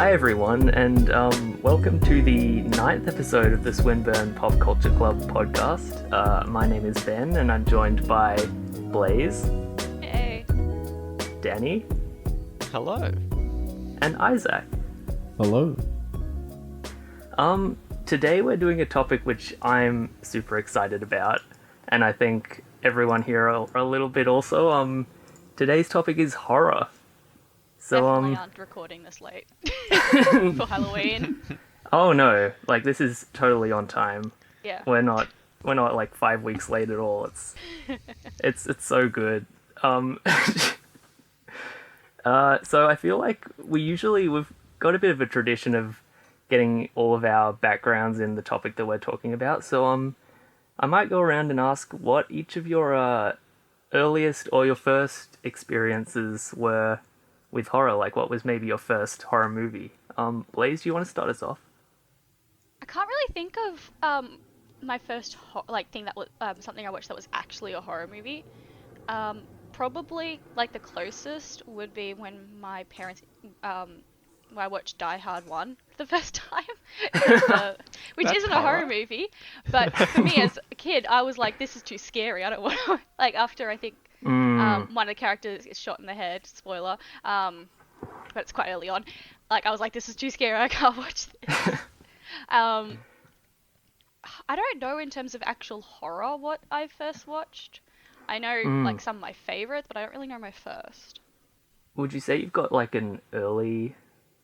Hi everyone, and welcome to the 9th episode of the Swinburne Pop Culture Club podcast. My name is Ben, and I'm joined by Blaze. Hey. Danni. Hello. And Isaac. Hello. Today we're doing a topic which I'm super excited about, and I think everyone here are a little bit also. Today's topic is horror. So, Definitely aren't recording this late for Halloween. Oh no, like this is totally on time. Yeah. We're not like 5 weeks late at all. It's so good. So I feel like we've got a bit of a tradition of getting all of our backgrounds in the topic that we're talking about. So I might go around and ask what each of your earliest or your first experiences were with horror. Like, what was maybe your first horror movie? Blaze, do you want to start us off? I can't really think of my first thing that was something I watched that was actually a horror movie. Probably like the closest would be when my parents when I watched Die Hard 1 for the first time, which That's isn't a horror movie, but for me as a kid, I was like, this is too scary. I don't want to, like, after I think one of the characters gets shot in the head, spoiler, but it's quite early on, like, I was like, this is too scary, I can't watch this. I don't know in terms of actual horror what I first watched. I know, like, some of my favorites, but I don't really know my first. Would you say you've got, like, an early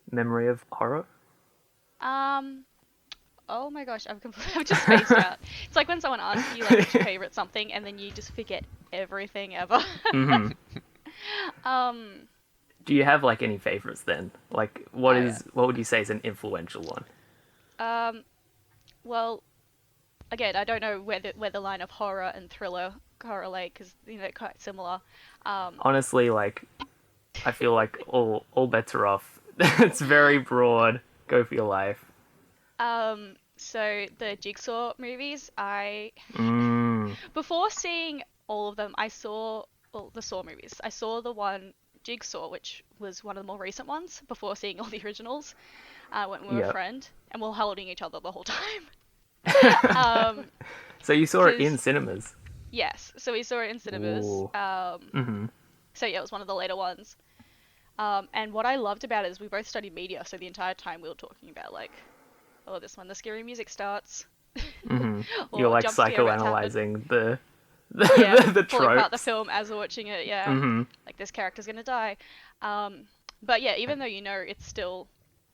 memory of horror? Oh my gosh, I've just spaced out. It's like when someone asks you, like, what's your favorite something, and then you just forget everything ever. Mm-hmm. Do you have, like, any favorites then? Like, what would you say is an influential one? Well, again, I don't know where the line of horror and thriller correlate, because, you know, they're quite similar. Honestly, like, I feel like all bets are off. It's very broad. Go for your life. So the Jigsaw movies, before seeing all of them, I saw the Saw movies. I saw the one Jigsaw, which was one of the more recent ones, before seeing all the originals. When we were a friend, and we were holding each other the whole time. So you saw it in cinemas? Yes, so we saw it in cinemas. So yeah, it was one of the later ones. And what I loved about it is we both studied media, so the entire time we were talking about, like, oh, this when the scary music starts. You're like psychoanalyzing the the tropes. Pulling apart the film as we're watching it, yeah. Like, this character's gonna die. But yeah, even though you know it's still,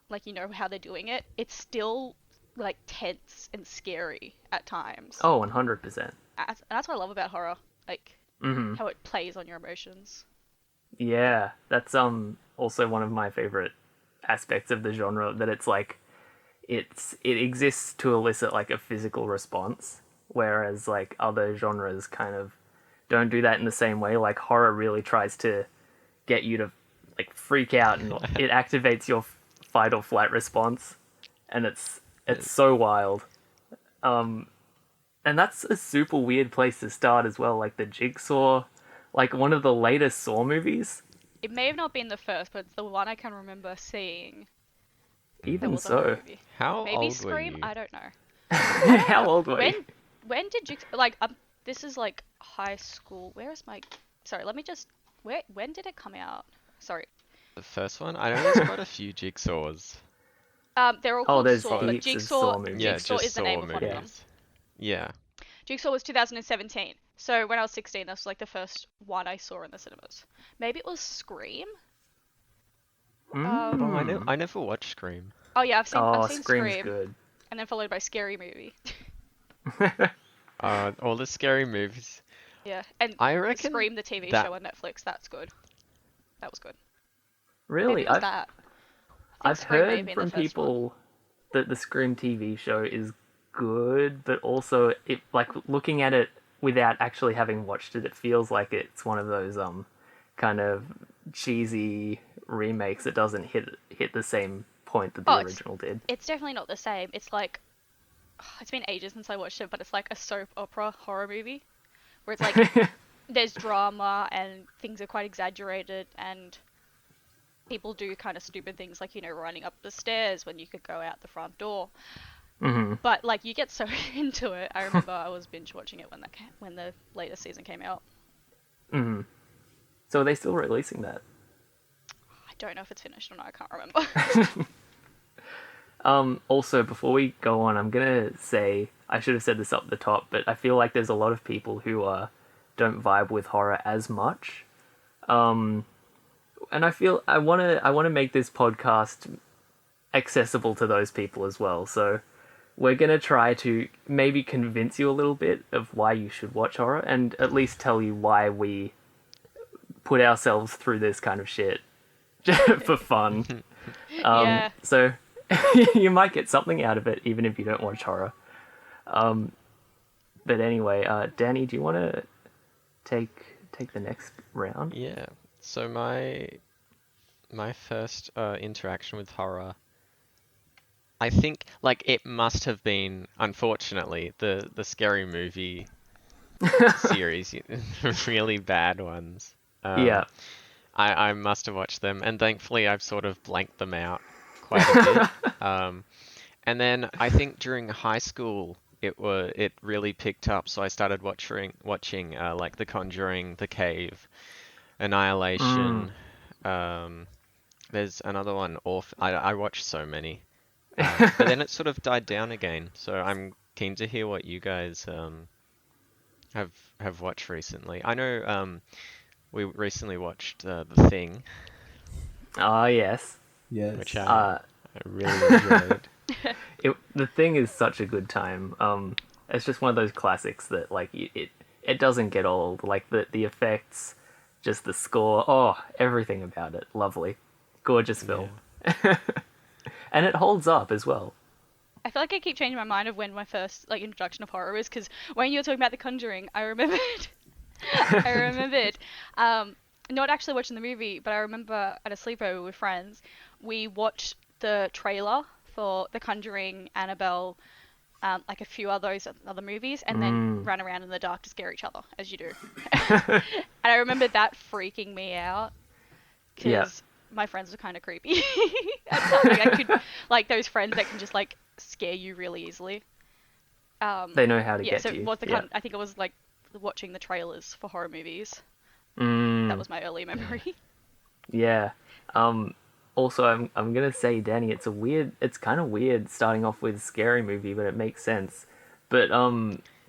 like, you know how they're doing it, it's still, like, tense and scary at times. Oh, 100%. And that's what I love about horror, like, how it plays on your emotions. Yeah, that's also one of my favorite aspects of the genre, that it's like it exists to elicit, like, a physical response, whereas, like, other genres kind of don't do that in the same way. Like, horror really tries to get you to, like, freak out, and it activates your fight or flight response, and it's so wild. And that's a super weird place to start as well. Like, the Jigsaw, like, one of the latest Saw movies. It may have not been the first, but it's the one I can remember seeing. Even so. How Maybe old Scream? were you? I don't know. How old were you? When did Jigsaw, like, this is like high school. Where is my, sorry, let me just, when did it come out? Sorry. The first one? I know there's quite a few Jigsaws. They're all called there's Saw, but heaps of Jigsaw, Saw movies. Yeah, Jigsaw just is the Saw name of one of them. movies. Yeah. Jigsaw was 2017. So when I was 16, that was like the first one I saw in the cinemas. Maybe it was Scream? Oh, I never watched Scream. Oh yeah, I've seen Scream's Scream. good. And then followed by Scary Movie. All the scary movies. Yeah, and I reckon Scream, the TV that- show on Netflix, that's good. That was good. Really? Maybe it was that. I've Scream may have heard been from the first people that the Scream TV show is good, but also, it, like, looking at it without actually having watched it, it feels like it's one of those kind of cheesy remakes that doesn't hit the same point that the original did. It's definitely not the same. It's like, it's been ages since I watched it, but it's like a soap opera horror movie where it's like there's drama and things are quite exaggerated, and people do kind of stupid things like, running up the stairs when you could go out the front door. Mm-hmm. But like you get so into it. I remember I was binge watching it when the latest season came out. Mm-hmm. So are they still releasing that? I don't know if it's finished or not. I can't remember. Also, before we go on, I'm gonna say, I should have said this up the top, but I feel like there's a lot of people who don't vibe with horror as much. And I feel I wanna make this podcast accessible to those people as well. So we're gonna try to maybe convince you a little bit of why you should watch horror, and at least tell you why we put ourselves through this kind of shit for fun. Yeah. So you might get something out of it, even if you don't watch horror. But anyway, Danny, do you want to take the next round? Yeah. So my first interaction with horror, I think, like, it must have been, unfortunately, the Scary Movie series, the really bad ones. Yeah. I must have watched them, and thankfully I've sort of blanked them out quite a bit. And then I think during high school it really picked up, so I started watching like The Conjuring, The Cave, Annihilation. There's another one, Orphan. I watched so many, but then it sort of died down again. So I'm keen to hear what you guys have watched recently. I know we recently watched The Thing, Ah, yes. Yes. which I really enjoyed. The Thing is such a good time. It's just one of those classics that like it doesn't get old. Like the effects, just the score, everything about it, lovely, gorgeous film, and it holds up as well. I feel like I keep changing my mind of when my first like introduction of horror is, because when you were talking about The Conjuring, I remembered not actually watching the movie, but I remember at a sleepover with friends, we watched the trailer for The Conjuring, Annabelle, like a few other movies, and then ran around in the dark to scare each other, as you do. And I remember that freaking me out, because my friends were kind of creepy. I could, like, those friends that can just like scare you really easily. They know how to get so to you. was I think it was like watching the trailers for horror movies. That was my early memory. Yeah. Also, I'm gonna say, Danny, it's kind of weird starting off with Scary Movie, but it makes sense. But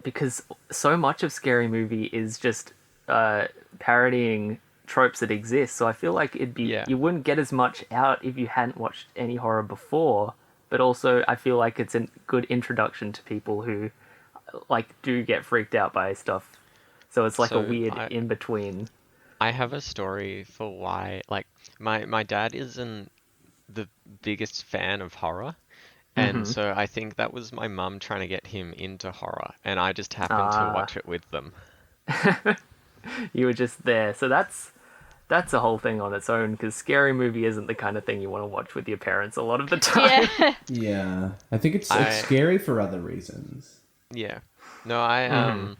because so much of Scary Movie is just parodying tropes that exist, so I feel like you wouldn't get as much out if you hadn't watched any horror before. But also, I feel like it's a good introduction to people who like do get freaked out by stuff. So it's like a weird in between. I have a story for why, like, my dad isn't the biggest fan of horror, and so I think that was my mum trying to get him into horror, and I just happened to watch it with them. You were just there. So that's a whole thing on its own, because Scary Movie isn't the kind of thing you want to watch with your parents a lot of the time. Yeah. I think it's scary for other reasons. Yeah. No, I'm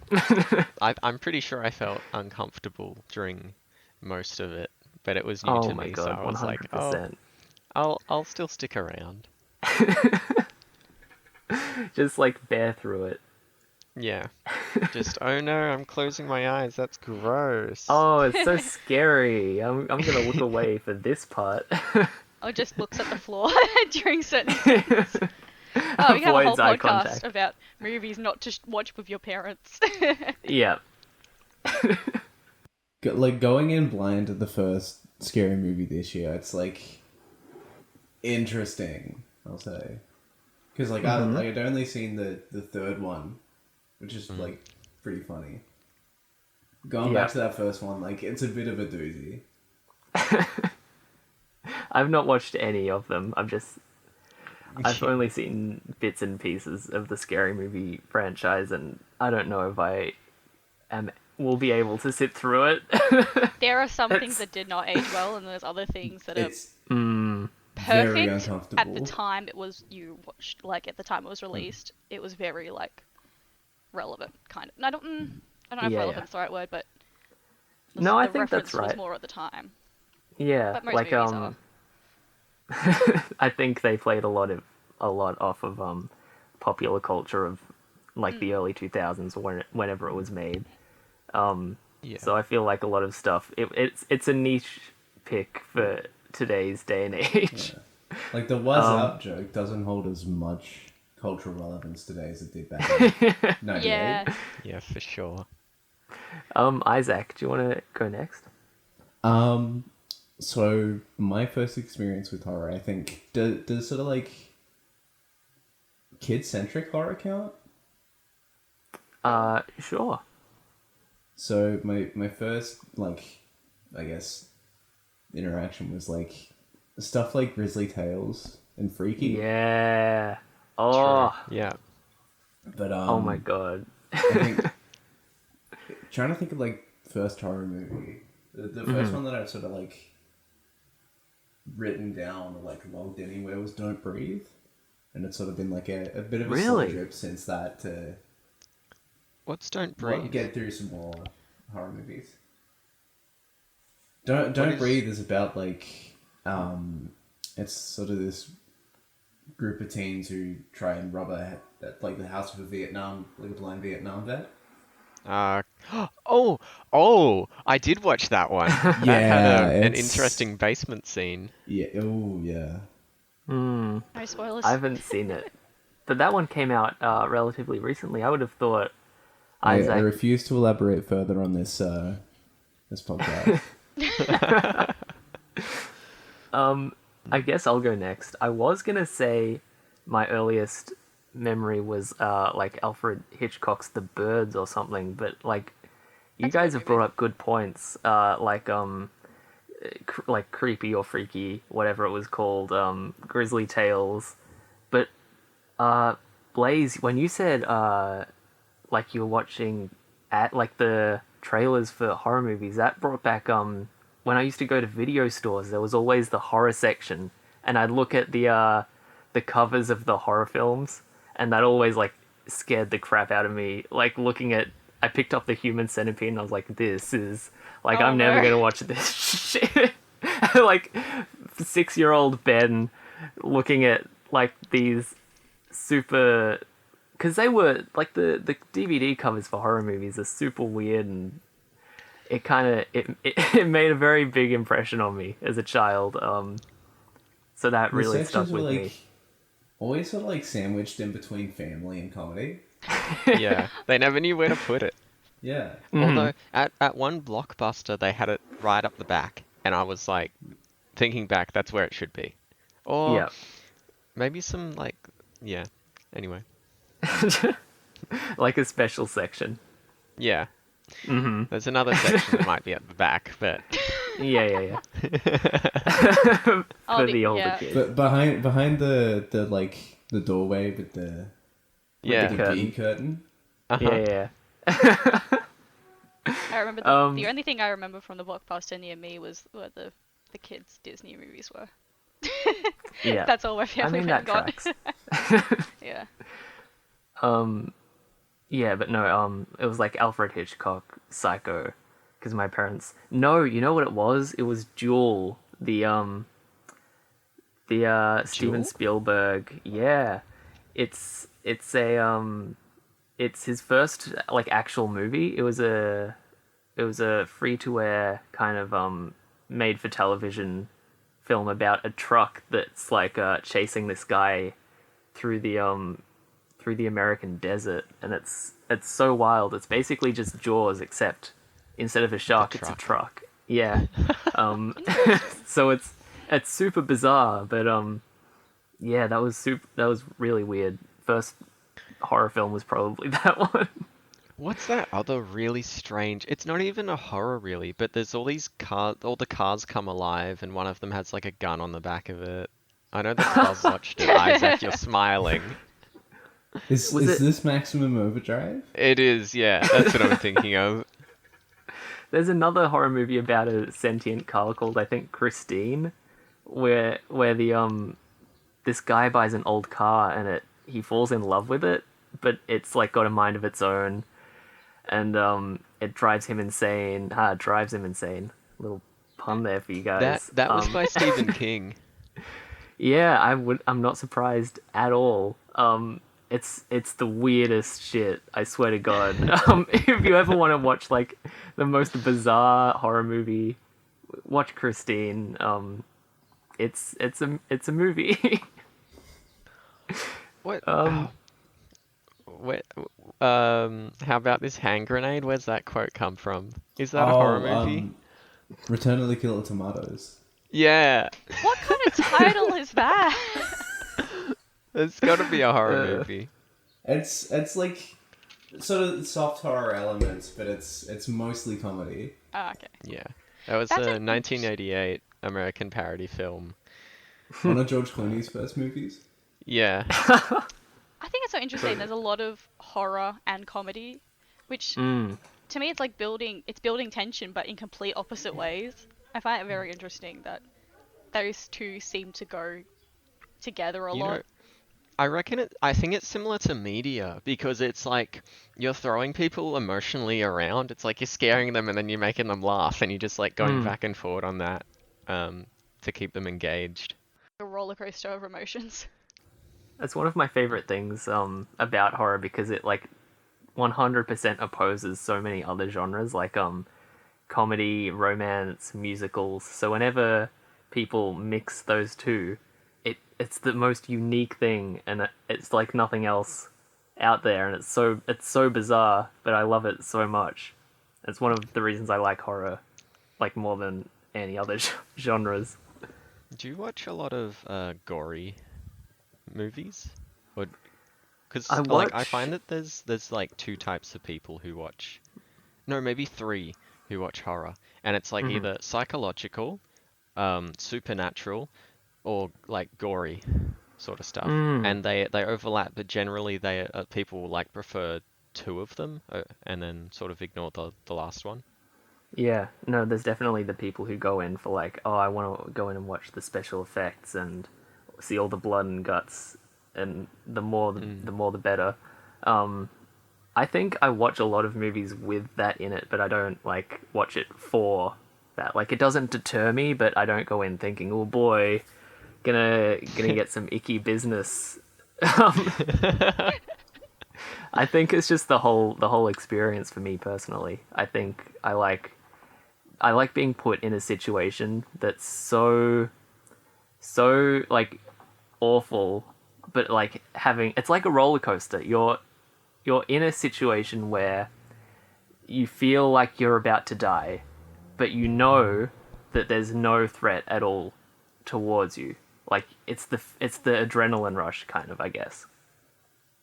pretty sure I felt uncomfortable during most of it, but it was new to me, so I was 100%. like, I'll still stick around. Just like bear through it. Yeah. Just, oh no, I'm closing my eyes. That's gross. Oh, it's so scary. I'm gonna look away for this part. Or just looks at the floor during certain scenes. Oh, we have a whole podcast about movies not to watch with your parents. Yeah. Like, going in blind to the first Scary Movie this year, it's like interesting, I'll say, because like I'd only seen the third one, which is like pretty funny. Going back to that first one, like, it's a bit of a doozy. I've not watched any of them. I've only seen bits and pieces of the Scary Movie franchise, and I don't know if I will be able to sit through it. There are some things that did not age well, and there's other things that are very perfect. uncomfortable. At the time it was at the time it was released, it was very like relevant, kind of. I don't know if relevant's the right word, but no, I the think reference that's right. was more at the time. Yeah, But most like movies are. I think they played a lot off of popular culture of like the early 2000s whenever it was made. Yeah. So I feel like a lot of stuff it's a niche pick for today's day and age. Yeah. Like the "was up" joke doesn't hold as much cultural relevance today as it did back in '98. Yeah. Yeah, for sure. Isaac, do you want to go next? So my first experience with horror, I think, does sort of like kid-centric horror count? Sure. So my first, like, I guess, interaction was like stuff like Grisly Tales and Freaky. Yeah. Oh. True. Yeah. But Oh my god. I think trying to think of like first horror movie. The first one that I've sort of like written down or like logged anywhere was Don't Breathe. And it's sort of been like a bit of a slow drip since that to What's Don't Breathe? get through some more horror movies. Don't Breathe is about like it's sort of this group of teens who try and rob like the house of a blind Vietnam vet. I did watch that one. That had an interesting basement scene. Yeah. Oh yeah. No spoilers. I haven't seen it. But that one came out relatively recently. I would have thought I Isaac... refuse to elaborate further on this podcast. I guess I'll go next. I was gonna say my earliest memory was like Alfred Hitchcock's The Birds or something, but like you guys have brought up good points, like Creepy or Freaky, whatever it was called, Grisly Tales. But Blaze, when you said like you were watching at like the trailers for horror movies, that brought back when I used to go to video stores, there was always the horror section, and I'd look at the covers of the horror films, and that always like scared the crap out of me. Like I picked up the Human Centipede, and I was like, this is like I'm never gonna watch this shit. Like 6-year-old Ben looking at like these super, because they were like the DVD covers for horror movies are super weird, and it kind of it made a very big impression on me as a child. So that really stuck with me. Always sort of like sandwiched in between family and comedy. Yeah, they never knew where to put it. Yeah. Although at one Blockbuster they had it right up the back, and I was like, thinking back, that's where it should be. Or maybe some like Anyway. Like a special section. Yeah. There's another section that might be at the back, but Yeah. For the older kids. But behind the like the doorway with the curtain. curtain. Yeah. I remember the only thing I remember from the Blockbuster near me was where the kids' Disney movies were. Yeah. That's all my family that got. tracks. Yeah. Yeah, but no, it was like Alfred Hitchcock, Psycho, because my parents... No, you know what it was? It was Jewel, the Steven Spielberg. Yeah. It's his first, like, actual movie. It was a free-to-air kind of, made-for-television film about a truck that's, like, chasing this guy through the American desert, and it's so wild. It's basically just Jaws, except instead of a shark, it's a truck. Yeah. So it's super bizarre, but yeah, that was really weird. First horror film was probably that one. what's that other really strange? It's not even a horror really, but there's all these cars. All the cars come alive, and one of them has like a gun on the back of it. I know that Buzz watched it. Isaac, you're smiling. Is this Maximum Overdrive? It is, yeah. That's what I'm thinking of. There's another horror movie about a sentient car called, I think, Christine, where the this guy buys an old car and he falls in love with it, but it's like got a mind of its own, and it drives him insane. Little pun there for you guys. That was by Stephen King. Yeah, I'm not surprised at all. It's the weirdest shit. I swear to God. If you ever want to watch like the most bizarre horror movie, watch Christine. It's a movie. What? um, What? How about this hand grenade? Where's that quote come from? Is that a horror movie? Return of the Killer Tomatoes. Yeah, What kind of title is that? it's got to be a horror movie. It's like sort of soft horror elements, but it's mostly comedy. Oh, okay. Yeah, that was That's a an 1988 American parody film. One of George Clooney's first movies. Yeah, I think it's so interesting. There's a lot of horror and comedy, which to me it's like building tension, but in complete opposite ways. I find it very interesting that those two seem to go together a you lot. know, I think it's similar to media because it's like you're throwing people emotionally around. It's like you're scaring them and then you're making them laugh, and you're just like going back and forward on that to keep them engaged. A roller coaster of emotions. That's one of my favorite things about horror because it like 100% opposes so many other genres like comedy, romance, musicals. So whenever people mix those two, it's the most unique thing, and it's like nothing else out there, and it's so bizarre, but I love it so much. It's one of the reasons I like horror like more than any other genres. Do you watch a lot of gory movies? Or because I like I watch- find that there's like two types of people who watch, no, maybe three who watch horror, and it's like either psychological, supernatural, or like gory sort of stuff, and they overlap, but generally they people like prefer two of them and then sort of ignore the last one. Yeah, no, there's definitely the people who go in for like, oh, I want to go in and watch the special effects and see all the blood and guts, and the more the better. I think I watch a lot of movies with that in it, but I don't like watch it for that. Like it doesn't deter me, but I don't go in thinking, oh boy, gonna get some icky business. I think it's just the whole experience for me personally. I think I like being put in a situation that's so like awful, but like it's like a roller coaster. You're in a situation where you feel like you're about to die, but you know that there's no threat at all towards you. Like it's the adrenaline rush kind of, I guess.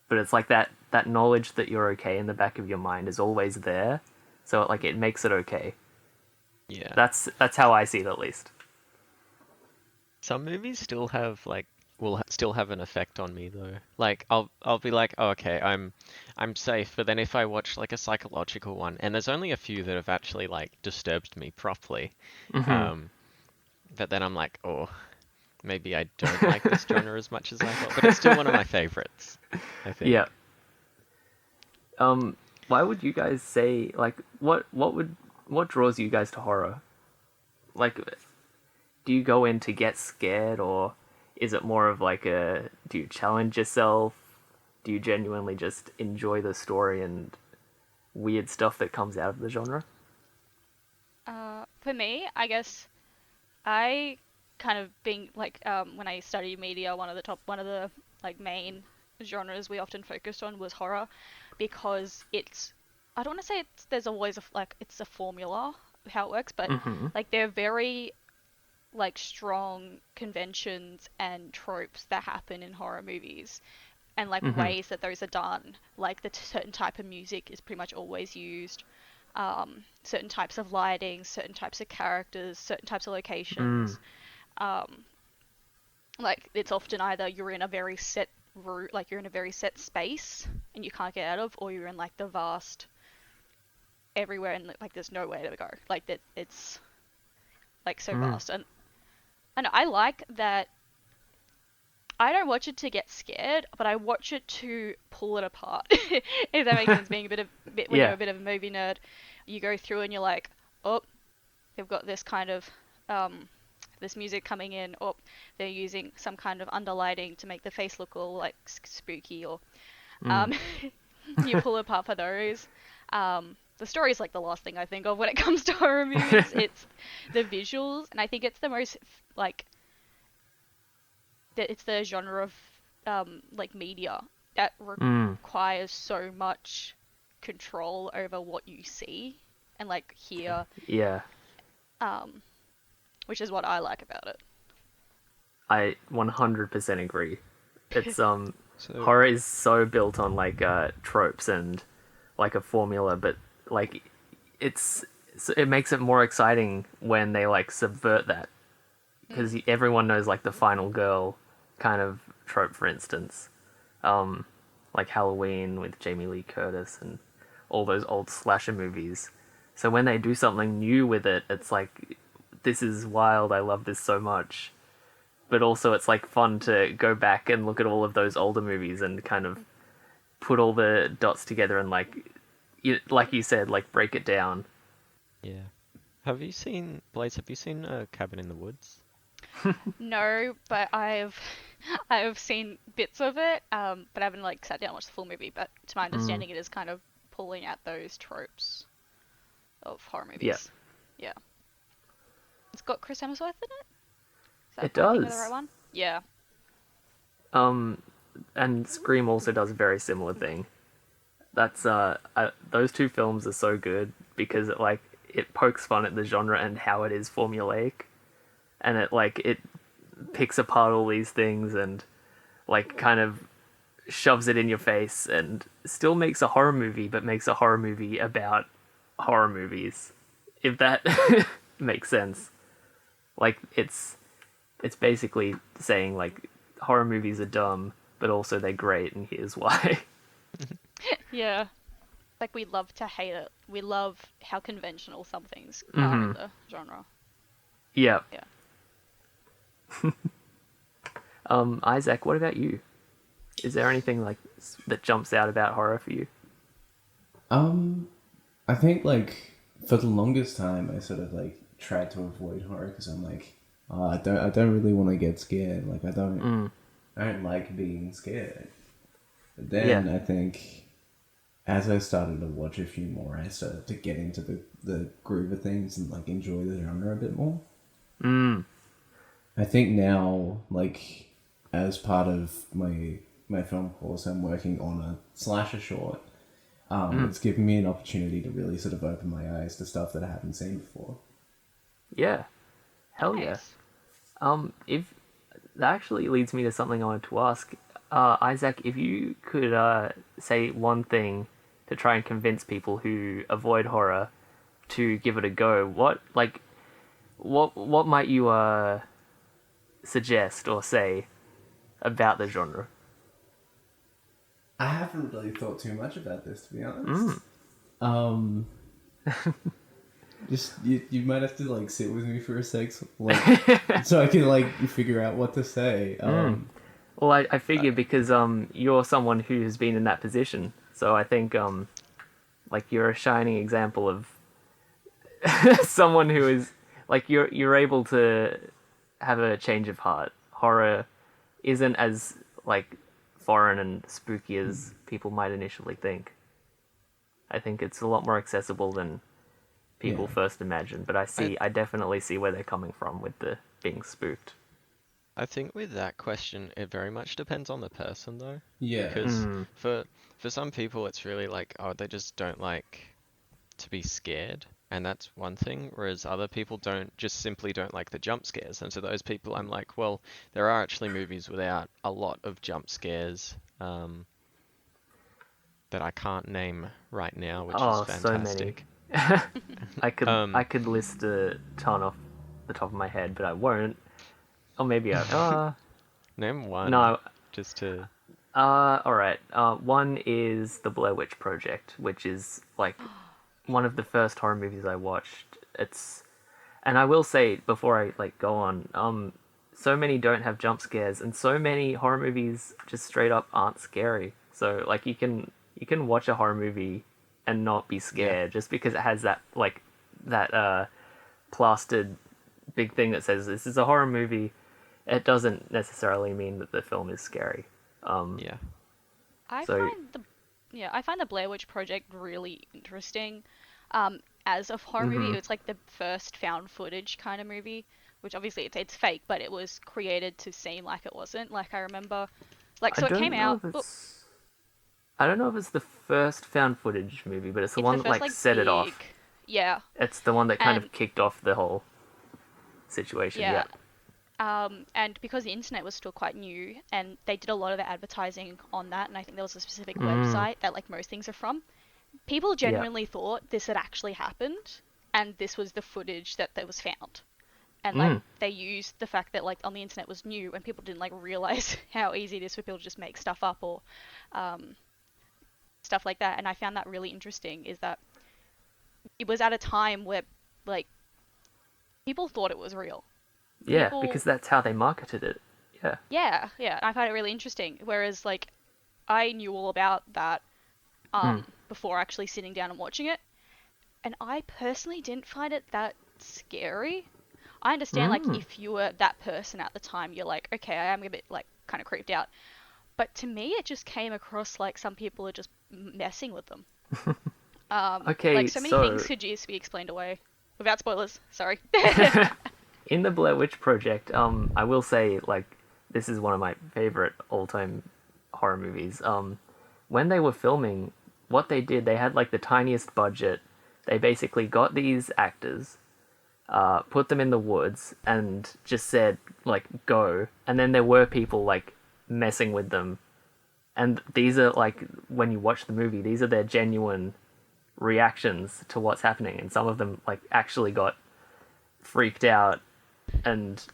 But it's like that knowledge that you're okay in the back of your mind is always there, so like it makes it okay. Yeah. That's how I see it, at least. Some movies still have like still have an effect on me though. Like I'll be like, oh, okay, I'm safe, but then if I watch like a psychological one, and there's only a few that have actually like disturbed me properly, but then I'm like, oh, maybe I don't like this genre as much as I thought, but it's still one of my favorites, I think. Yeah. Why would you guys say, like, what draws you guys to horror? Like, do you go in to get scared, or is it more of like do you challenge yourself? Do you genuinely just enjoy the story and weird stuff that comes out of the genre? For me, I guess I kind of being like when I studied media, one of the like main genres we often focused on was horror, because I don't want to say there's always it's a formula how it works, but like they're very like strong conventions and tropes that happen in horror movies, and like ways that those are done. Like the certain type of music is pretty much always used. Certain types of lighting, certain types of characters, certain types of locations. Like it's often either you're in a very set route, like you're in a very set space and you can't get out of, or you're in like the vast everywhere and like there's nowhere to go. Like that it's like so vast. And I like that. I don't watch it to get scared, but I watch it to pull it apart. If that makes sense, being when you're a bit of a movie nerd, you go through and you're like, oh, they've got this kind of this music coming in, or they're using some kind of underlighting to make the face look all like spooky, or you pull apart for those. The story is like the last thing I think of when it comes to horror movies. It's the visuals, and I think it's the most like it's the genre of like media that requires so much control over what you see and like hear. Yeah. Which is what I like about it. I 100% agree. It's So horror is so built on like tropes and like a formula, but like it makes it more exciting when they like subvert that, because everyone knows like the final girl kind of trope, for instance, like Halloween with Jamie Lee Curtis and all those old slasher movies. So when they do something new with it, it's like, this is wild, I love this so much. But also it's like fun to go back and look at all of those older movies and kind of put all the dots together and like you said, like break it down. yeah. Have you seen Cabin in the Woods? No, but I've seen bits of it, but I haven't like sat down and watched the full movie. But to my understanding, it is kind of pulling at those tropes of horror movies. Yeah. Yeah. It's got Chris Hemsworth in it? Is that It am I thinking of does. the right one? Yeah. And Scream also does a very similar thing. That's those two films are so good because it pokes fun at the genre and how it is formulaic, and it picks apart all these things and like kind of shoves it in your face and still makes a horror movie, but makes a horror movie about horror movies, if that makes sense. Like it's basically saying like horror movies are dumb, but also they're great, and here's why. Yeah. Like, we love to hate it. We love how conventional some things are in the genre. Yeah. Yeah. Isaac, what about you? Is there anything like that jumps out about horror for you? I think like for the longest time I sort of like tried to avoid horror because I'm like, oh, I don't really want to get scared. Like I don't like being scared. But then I think as I started to watch a few more, I started to get into the groove of things and like enjoy the genre a bit more. I think now, like as part of my film course, I'm working on a slasher short. It's given me an opportunity to really sort of open my eyes to stuff that I haven't seen before. Yeah. Hell Nice. yeah. If that actually leads me to something I wanted to ask. Isaac, if you could say one thing to try and convince people who avoid horror to give it a go, what might you suggest or say about the genre? I haven't really thought too much about this, to be honest. Just you might have to like sit with me for a sec, like, so I can like figure out what to say. Well, I figure because you're someone who has been in that position, so I think like you're a shining example of someone who is like you're able to have a change of heart. Horror isn't as like foreign and spooky as people might initially think. I think it's a lot more accessible than people first imagine, but I definitely see where they're coming from with the being spooked. I think with that question, it very much depends on the person, though. Yeah. Because for some people, it's really like, oh, they just don't like to be scared, and that's one thing. Whereas other people simply don't like the jump scares, and to those people, I'm like, well, there are actually movies without a lot of jump scares that I can't name right now, which is fantastic. So many. I could list a ton off the top of my head, but I won't. Or maybe Name one. No. Just to. Alright. One is The Blair Witch Project, which is like one of the first horror movies I watched. And I will say before I like go on, so many don't have jump scares, and so many horror movies just straight up aren't scary. So like you can watch a horror movie and not be scared just because it has that plastered big thing that says this is a horror movie, it doesn't necessarily mean that the film is scary. Yeah. I So- find I find the Blair Witch Project really interesting. As a horror movie, it's like the first found footage kind of movie, which obviously it's fake, but it was created to seem like it wasn't. Like I remember, like so I it don't came know out. if it's- I don't know if it's the first found footage movie, but it's the one the that first, like set it off. big- Yeah, It's the one that kind And- of kicked off the whole situation. yeah. Yeah. And because the internet was still quite new, and they did a lot of the advertising on that, and I think there was a specific website that like most things are from. People genuinely thought this had actually happened, and this was the footage that was found. And like they used the fact that like on the internet was new, and people didn't like realize how easy it is for people to just make stuff up or stuff like that. And I found that really interesting. Is that it was at a time where like people thought it was real. Yeah, People- because that's how they marketed it. Yeah. Yeah. I find it really interesting. Whereas, like, I knew all about that before actually sitting down and watching it, and I personally didn't find it that scary. I understand, like, if you were that person at the time, you're like, okay, I am a bit, like, kind of creeped out. But to me, it just came across like some people are just messing with them. Okay, like, so many so- things could just be explained away. Without spoilers, sorry. In the Blair Witch Project, I will say, like, this is one of my favorite all-time horror movies. When they were filming, what they did, they had, like, the tiniest budget. They basically got these actors, put them in the woods, and just said, like, go. And then there were people, like, messing with them. And these are, like, when you watch the movie, these are their genuine reactions to what's happening. And some of them, like, actually got freaked out, and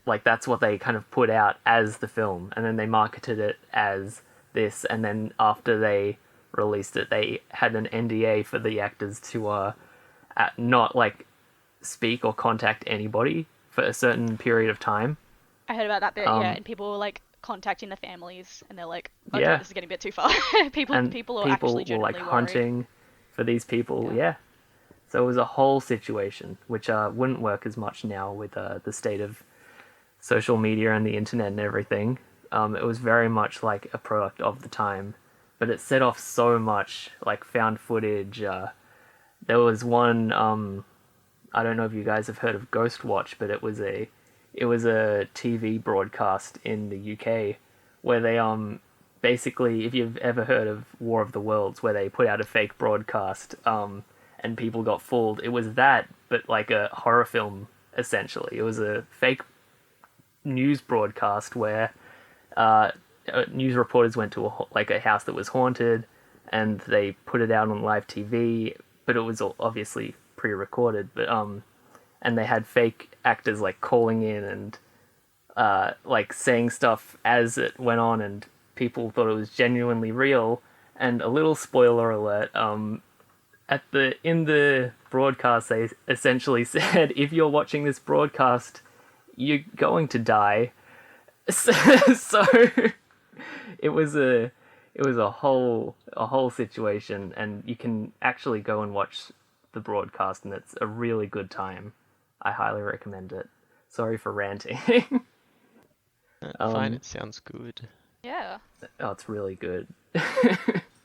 like that's what they kind of put out as the film, and then they marketed it as this, and then after they released it they had an NDA for the actors to not like speak or contact anybody for a certain period of time. I heard about that bit, yeah, and people were like contacting the families, and they're like, "Okay, Yeah. this is getting a bit too far." people And are actually were like genuinely worried. hunting for these people. Yeah. So it was a whole situation, which wouldn't work as much now with the state of social media and the internet and everything. It was very much like a product of the time, but it set off so much like found footage. There was one, I don't know if you guys have heard of Ghostwatch, but it was a TV broadcast in the UK where they basically, if you've ever heard of War of the Worlds, where they put out a fake broadcast and people got fooled. It was that, but like a horror film essentially. It was a fake news broadcast where news reporters went to a house that was haunted, and they put it out on live TV, but it was obviously pre-recorded. But and they had fake actors like calling in and like saying stuff as it went on, and people thought it was genuinely real. And a little spoiler alert: in the broadcast, they essentially said, if you're watching this broadcast, you're going to die. So it was a whole situation, and you can actually go and watch the broadcast, and it's a really good time. I highly recommend it. Sorry for ranting. Fine, it sounds good. Yeah. Oh, it's really good.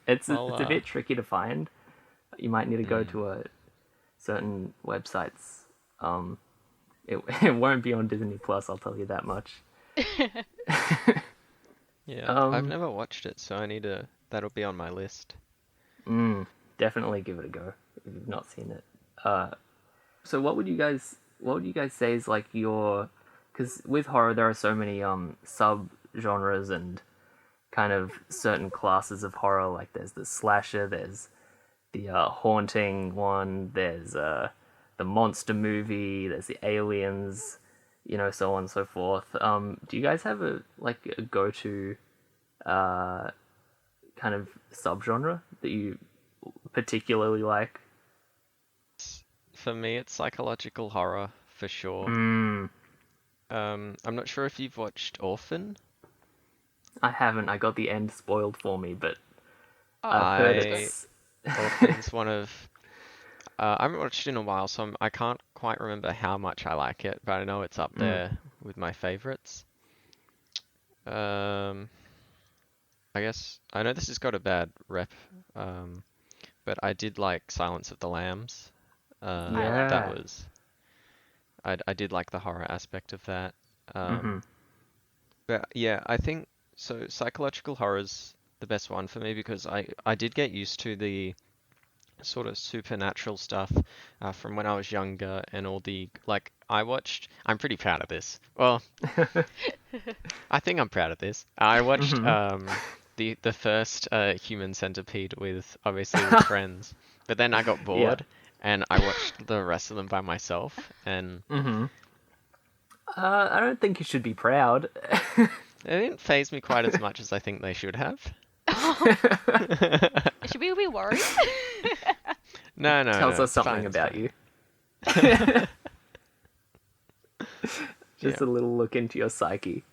It's a bit tricky to find. You might need to go to a certain websites. It won't be on Disney Plus, I'll tell you that much. Yeah, I've never watched it, so that'll be on my list. Definitely give it a go if you've not seen it. So what would you guys say is like because with horror there are so many sub genres and kind of certain classes of horror. Like there's the slasher, there's the haunting one, there's the monster movie, there's the aliens, so on and so forth. Do you guys have a go-to kind of subgenre that you particularly like? For me, it's psychological horror for sure. I'm not sure if you've watched Orphan. I haven't. I got the end spoiled for me, but Oh, I've heard it's... Orphan's one of... I haven't watched it in a while, so I can't quite remember how much I like it, but I know it's up there with my favorites. I guess I know this has got a bad rep, but I did like Silence of the Lambs. Yeah. That was I did like the horror aspect of that. But yeah, I think so. Psychological horror's the best one for me because I did get used to the sort of supernatural stuff from when I was younger and all the like I watched. I'm pretty proud of this. Well, I think I'm proud of this. I watched the first Human Centipede with obviously with friends, but then I got bored and I watched the rest of them by myself and. I don't think you should be proud. They didn't faze me quite as much as I think they should have. Should we be worried? No. Tells us it's something fine, it's about fine. you. Just a little look into your psyche.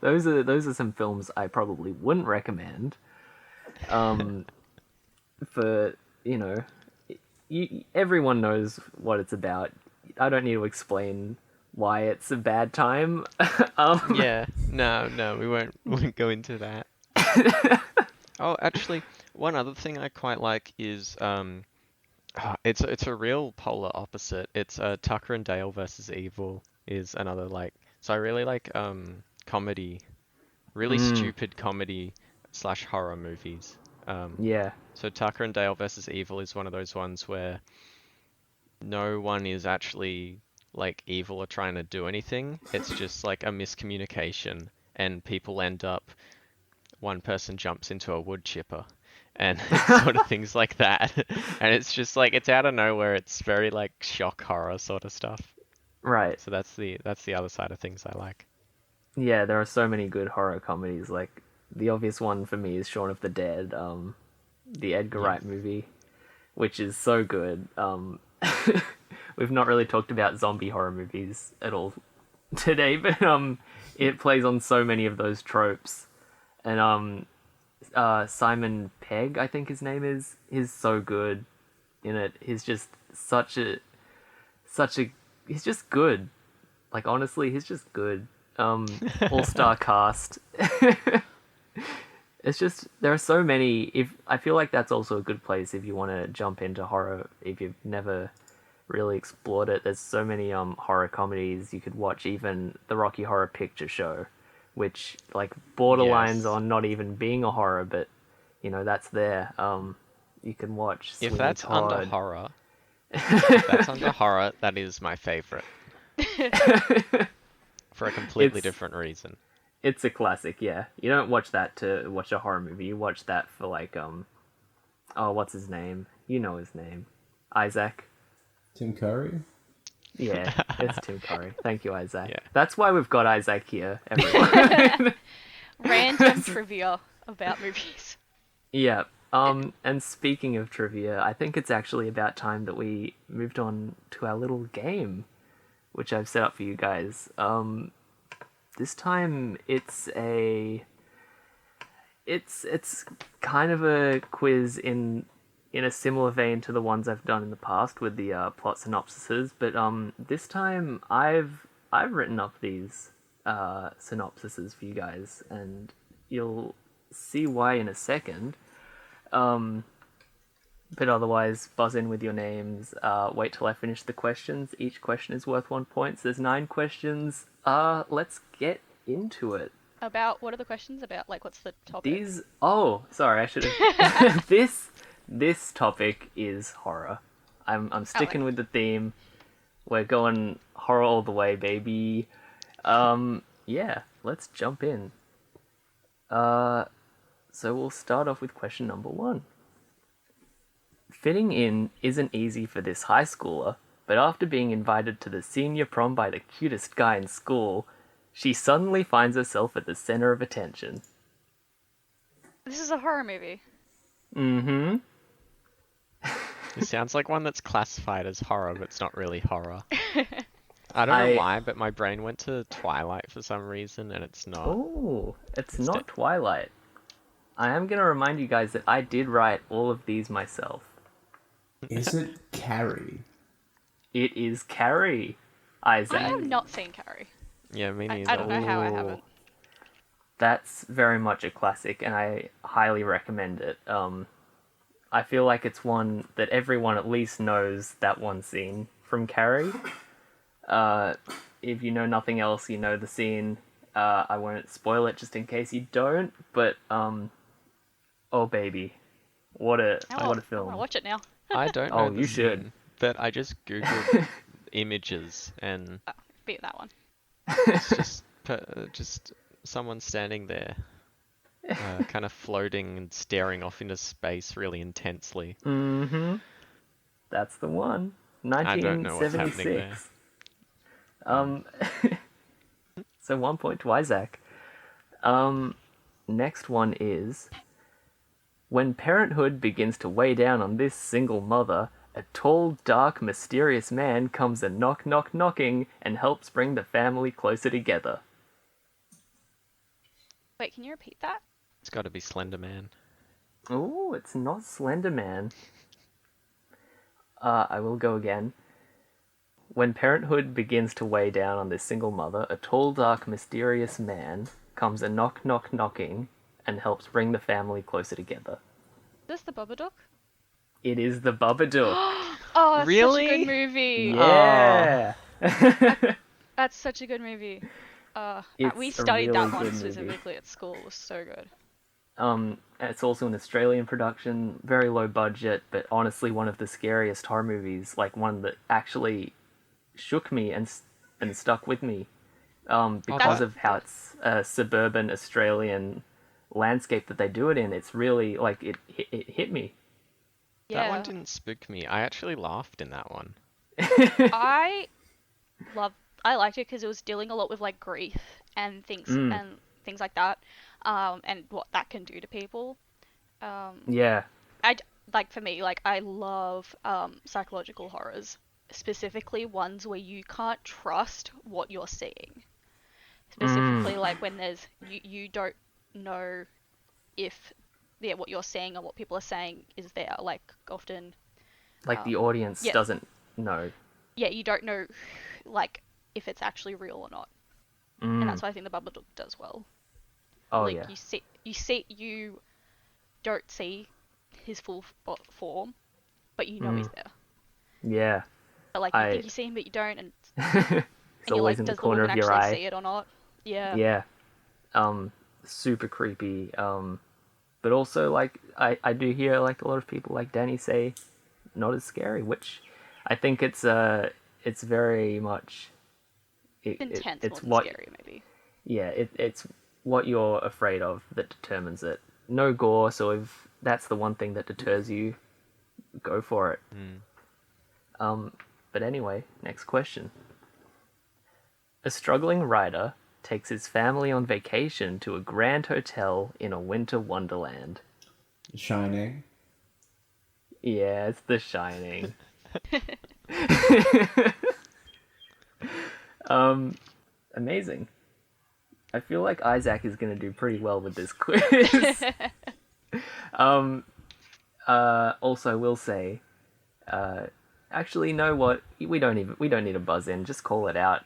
Those are some films I probably wouldn't recommend. For everyone knows what it's about. I don't need to explain why it's a bad time. Yeah, no, we won't go into that. Oh, actually, one other thing I quite like is it's a real polar opposite. It's Tucker and Dale versus Evil is another like. So I really like comedy, really stupid comedy / horror movies. Yeah. So Tucker and Dale versus Evil is one of those ones where no one is actually like evil or trying to do anything. It's just like a miscommunication and people end up, one person jumps into a wood chipper and sort of things like that. And it's just like, it's out of nowhere. It's very like shock horror sort of stuff. Right. So that's the other side of things I like. Yeah, there are so many good horror comedies. Like, the obvious one for me is Shaun of the Dead, the Edgar Wright movie, which is so good. We've not really talked about zombie horror movies at all today, but it plays on so many of those tropes. And Simon Pegg, I think his name is, he's so good in it. He's just he's just good. Like, honestly, he's just good. All-star cast. It's just, there are so many. I feel like that's also a good place if you want to jump into horror, if you've never really explored it. There's so many horror comedies you could watch, even the Rocky Horror Picture Show, which like borderlines on not even being a horror, but that's there. You can watch If Sweeney that's Todd. under horror, if that's under horror, that is my favorite. For a completely different reason. It's a classic, yeah. You don't watch that to watch a horror movie. You watch that for like, what's his name? You know his name. Isaac. Tim Curry? Yeah, it's Tim Curry. Thank you, Isaac. Yeah. That's why we've got Isaac here, everyone. Random trivia about movies. Yeah. And speaking of trivia, I think it's actually about time that we moved on to our little game, which I've set up for you guys. This time it's kind of a quiz in a similar vein to the ones I've done in the past with the plot synopsises, but this time I've written up these synopsises for you guys, and you'll see why in a second. But otherwise, buzz in with your names. Wait till I finish the questions. Each question is worth 1 point. So there's 9 questions. Let's get into it. About, what are the questions about? Like, what's the topic? Sorry, I should have. This topic is horror. I'm sticking with the theme. We're going horror all the way, baby. Yeah, let's jump in. So we'll start off with question number 1. Fitting in isn't easy for this high schooler, but after being invited to the senior prom by the cutest guy in school, she suddenly finds herself at the center of attention. This is a horror movie. Mm-hmm. It sounds like one that's classified as horror, but it's not really horror. I don't know why, but my brain went to Twilight for some reason, and it's not. Oh, it's not Twilight. I am going to remind you guys that I did write all of these myself. Is it Carrie? It is Carrie, Isaac. I have not seen Carrie. Yeah, me neither. I don't know how I Ooh. haven't. That's very much a classic, and I highly recommend it. I feel like it's one that everyone at least knows that one scene from Carrie. If you know nothing else, you know the scene. I won't spoil it just in case you don't, but oh baby, what a I film! want to watch it now. I don't know Oh, the you should. scene, but I just googled images and Beat that one. it's just someone standing there, kind of floating and staring off into space really intensely. Mm-hmm. That's the one. I don't know what's happening there. 1976. So 1 point to Isaac. Next one is: when parenthood begins to weigh down on this single mother, a tall, dark, mysterious man comes a knocking and helps bring the family closer together. Wait, can you repeat that? It's got to be Slender Man. Oh, it's not Slender Man. I will go again. When parenthood begins to weigh down on this single mother, a tall, dark, mysterious man comes a knocking and helps bring the family closer together. Is this the Babadook? It is the Babadook. Oh, that's Really? such a good movie. Yeah. That's such a good movie. It's we a studied really that one good movie. specifically at school. It was so good. It's also an Australian production, very low budget, but honestly one of the scariest horror movies, like one that actually shook me and stuck with me, because of how it's a suburban Australian landscape that they do it in. It's really, like, it hit me. Yeah. That one didn't spook me. I actually laughed in that one. I liked it because it was dealing a lot with like grief and things like that, and what that can do to people. Yeah. For me, like I love psychological horrors, specifically ones where you can't trust what you're seeing. Specifically, like when there's you don't know if what you're seeing and what people are saying is there. Like often, Like the audience doesn't know. Yeah, you don't know, like if it's actually real or not, and that's what I think the Babadook does well. Oh like, yeah. You don't see his full form, but you know he's there. Yeah. But like you think you see him, but you don't, and It's and you're always like, in the does the corner woman of your actually eye. see it or not? Yeah. Yeah. Super creepy. But also, like, I do hear, like, a lot of people like Danni say not as scary, which I think it's very much Intense, it's more what than scary, maybe. yeah, it's what you're afraid of that determines it. No gore, so if that's the one thing that deters you, go for it. But anyway, next question. A struggling writer takes his family on vacation to a grand hotel in a winter wonderland. Shining. Yeah, it's The Shining. Amazing. I feel like Isaac is going to do pretty well with this quiz. Also, will say, actually, you know what? We don't need a buzz in. Just call it out.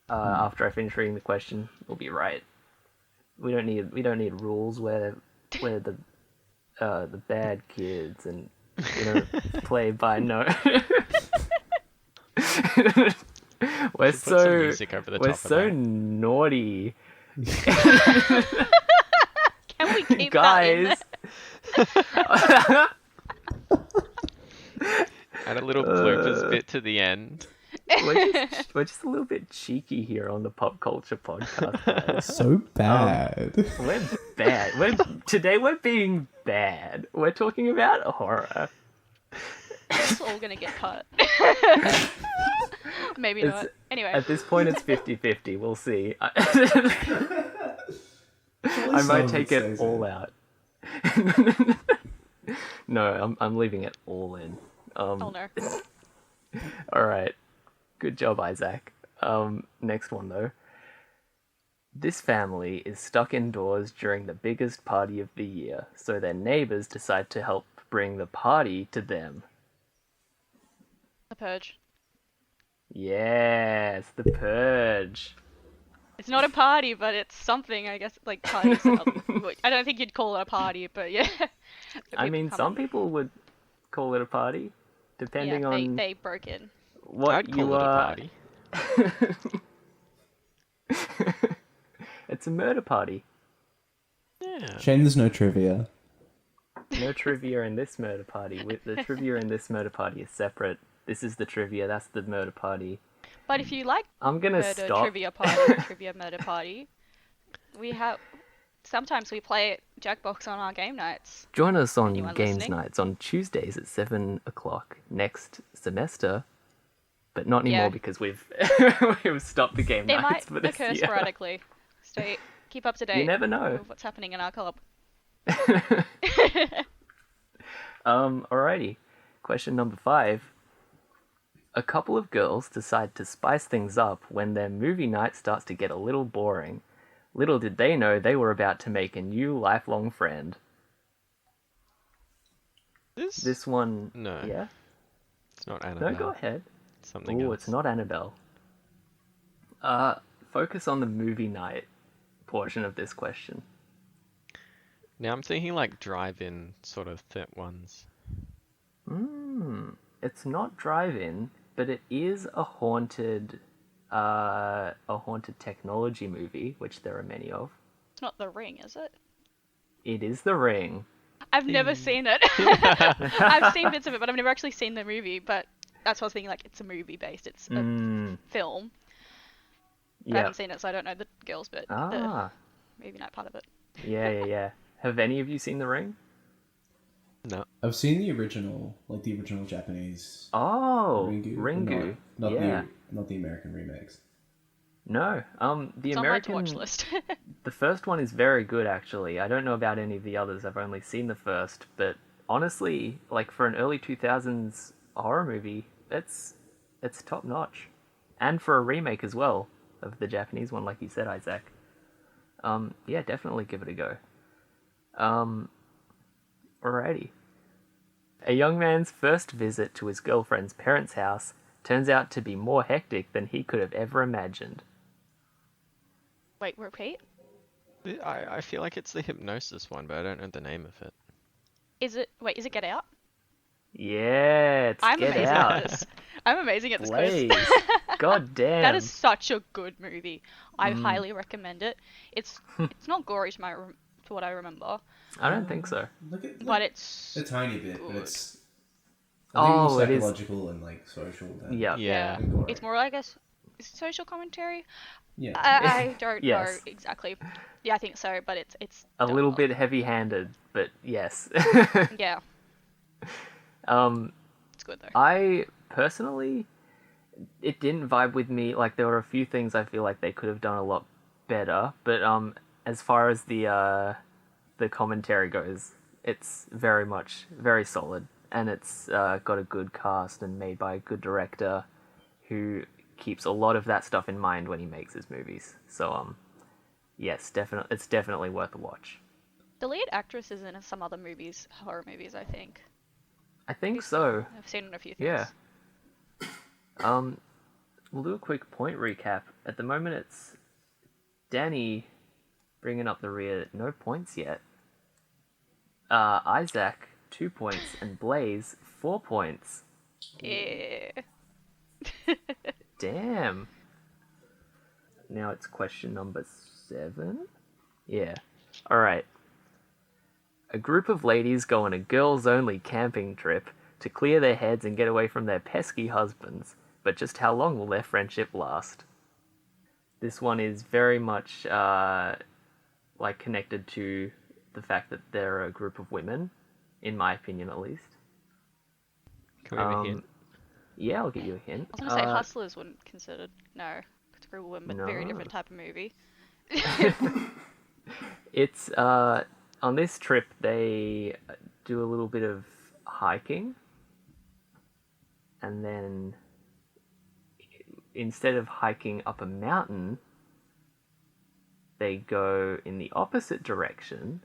After I finish reading the question, we'll be right. We don't need rules where the bad kids and we don't play by no. We're Should put some music over the top of so that. naughty. Can we keep Guys. that Add a little bloopers bit to the end. We're just a little bit cheeky here on the Pop Culture Podcast, guys. So bad. We're bad. Today we're being bad. We're talking about horror. It's all gonna get cut. Maybe not. Anyway. At this point, it's 50-50. We'll see. I might take it all out. No, I'm leaving it all in. Oh no. All right. Good job, Isaac. Next one, though. This family is stuck indoors during the biggest party of the year, so their neighbors decide to help bring the party to them. The Purge. Yes, The Purge. It's not a party, but it's something, I guess, like parties. I don't think you'd call it a party, but yeah. I mean, some people would call it a party, depending yeah, on they broke in. what I'd call you it a are. party. It's a murder party. Yeah. Shame there's no trivia. No trivia in this murder party. The trivia in this murder party is separate. This is the trivia. That's the murder party. But if you like I'm gonna murder stop. trivia party, trivia murder party, sometimes we play Jackbox on our game nights. Join us on Anyone games listening? nights on Tuesdays at 7 o'clock next semester, but not anymore Yeah. because we've we've stopped the game They nights might for this occur year. sporadically. Stay keep up to date. You never know. With what's happening in our club. Alrighty. Question number 5. A couple of girls decide to spice things up when their movie night starts to get a little boring. Little did they know they were about to make a new lifelong friend. This one... No. Yeah? It's not Annabelle. No, go ahead. It's something Oh, else. it's not Annabelle. Focus on the movie night portion of this question. Now I'm thinking like drive-in sort of ones. It's not drive-in, but it is a haunted technology movie, which there are many of. It's not The Ring, is it? It is The Ring. I've never seen it. I've seen bits of it, but I've never actually seen the movie. But that's what I was thinking. Like, it's a movie based. It's a film. I Yeah. haven't seen it, so I don't know the girls bit. Ah. The movie night part of it. Yeah. Have any of you seen The Ring? No. I've seen the original, like the original Japanese Oh, Ringu. Ringu. Not Yeah. not the American remakes. No. The It's American on my to watch list. The first one is very good, actually. I don't know about any of the others. I've only seen the first, but honestly, like for an early 2000s horror movie, it's top notch, and for a remake as well of the Japanese one, like you said, Isaac. Yeah, definitely give it a go. Alrighty. A young man's first visit to his girlfriend's parents' house turns out to be more hectic than he could have ever imagined. Wait, repeat. I feel like it's the hypnosis one, but I don't know the name of it. Is it Get Out? Yeah, it's I'm Get amazing Out. at this. I'm amazing at this quiz. Blaze. God damn. That is such a good movie. I highly recommend it. It's not gory to what I remember, I don't think so. but it's a tiny bit, but good. it's Oh, it is. psychological and like social. Than Yeah. Yeah. than gory. it's more like a social commentary. Yeah. I don't Yes. know exactly. Yeah, I think so, but it's A done little well. bit heavy-handed, but yes. Yeah, um, it's good though. I personally, it didn't vibe with me. Like there were a few things I feel like they could have done a lot better, but as far as the commentary goes, it's very solid, and it's got a good cast and made by a good director who keeps a lot of that stuff in mind when he makes his movies. So yes, it's definitely worth a watch. The lead actress is in some other movies, horror movies, I think. I think so. I've seen a few things. Yeah. We'll do a quick point recap. At the moment, it's Danni bringing up the rear. No points yet. Isaac, 2 points, and Blaze, 4 points. Yeah. Damn. Now it's question number 7. Yeah. Alright. A group of ladies go on a girls-only camping trip to clear their heads and get away from their pesky husbands. But just how long will their friendship last? This one is very much connected to the fact that they're a group of women, in my opinion at least. Can we have a hint? Yeah, I'll give you a hint. I was gonna say Hustlers wouldn't considered. No, it's a group of women, but very No. different type of movie. It's on this trip they do a little bit of hiking, and then instead of hiking up a mountain, they go in the opposite direction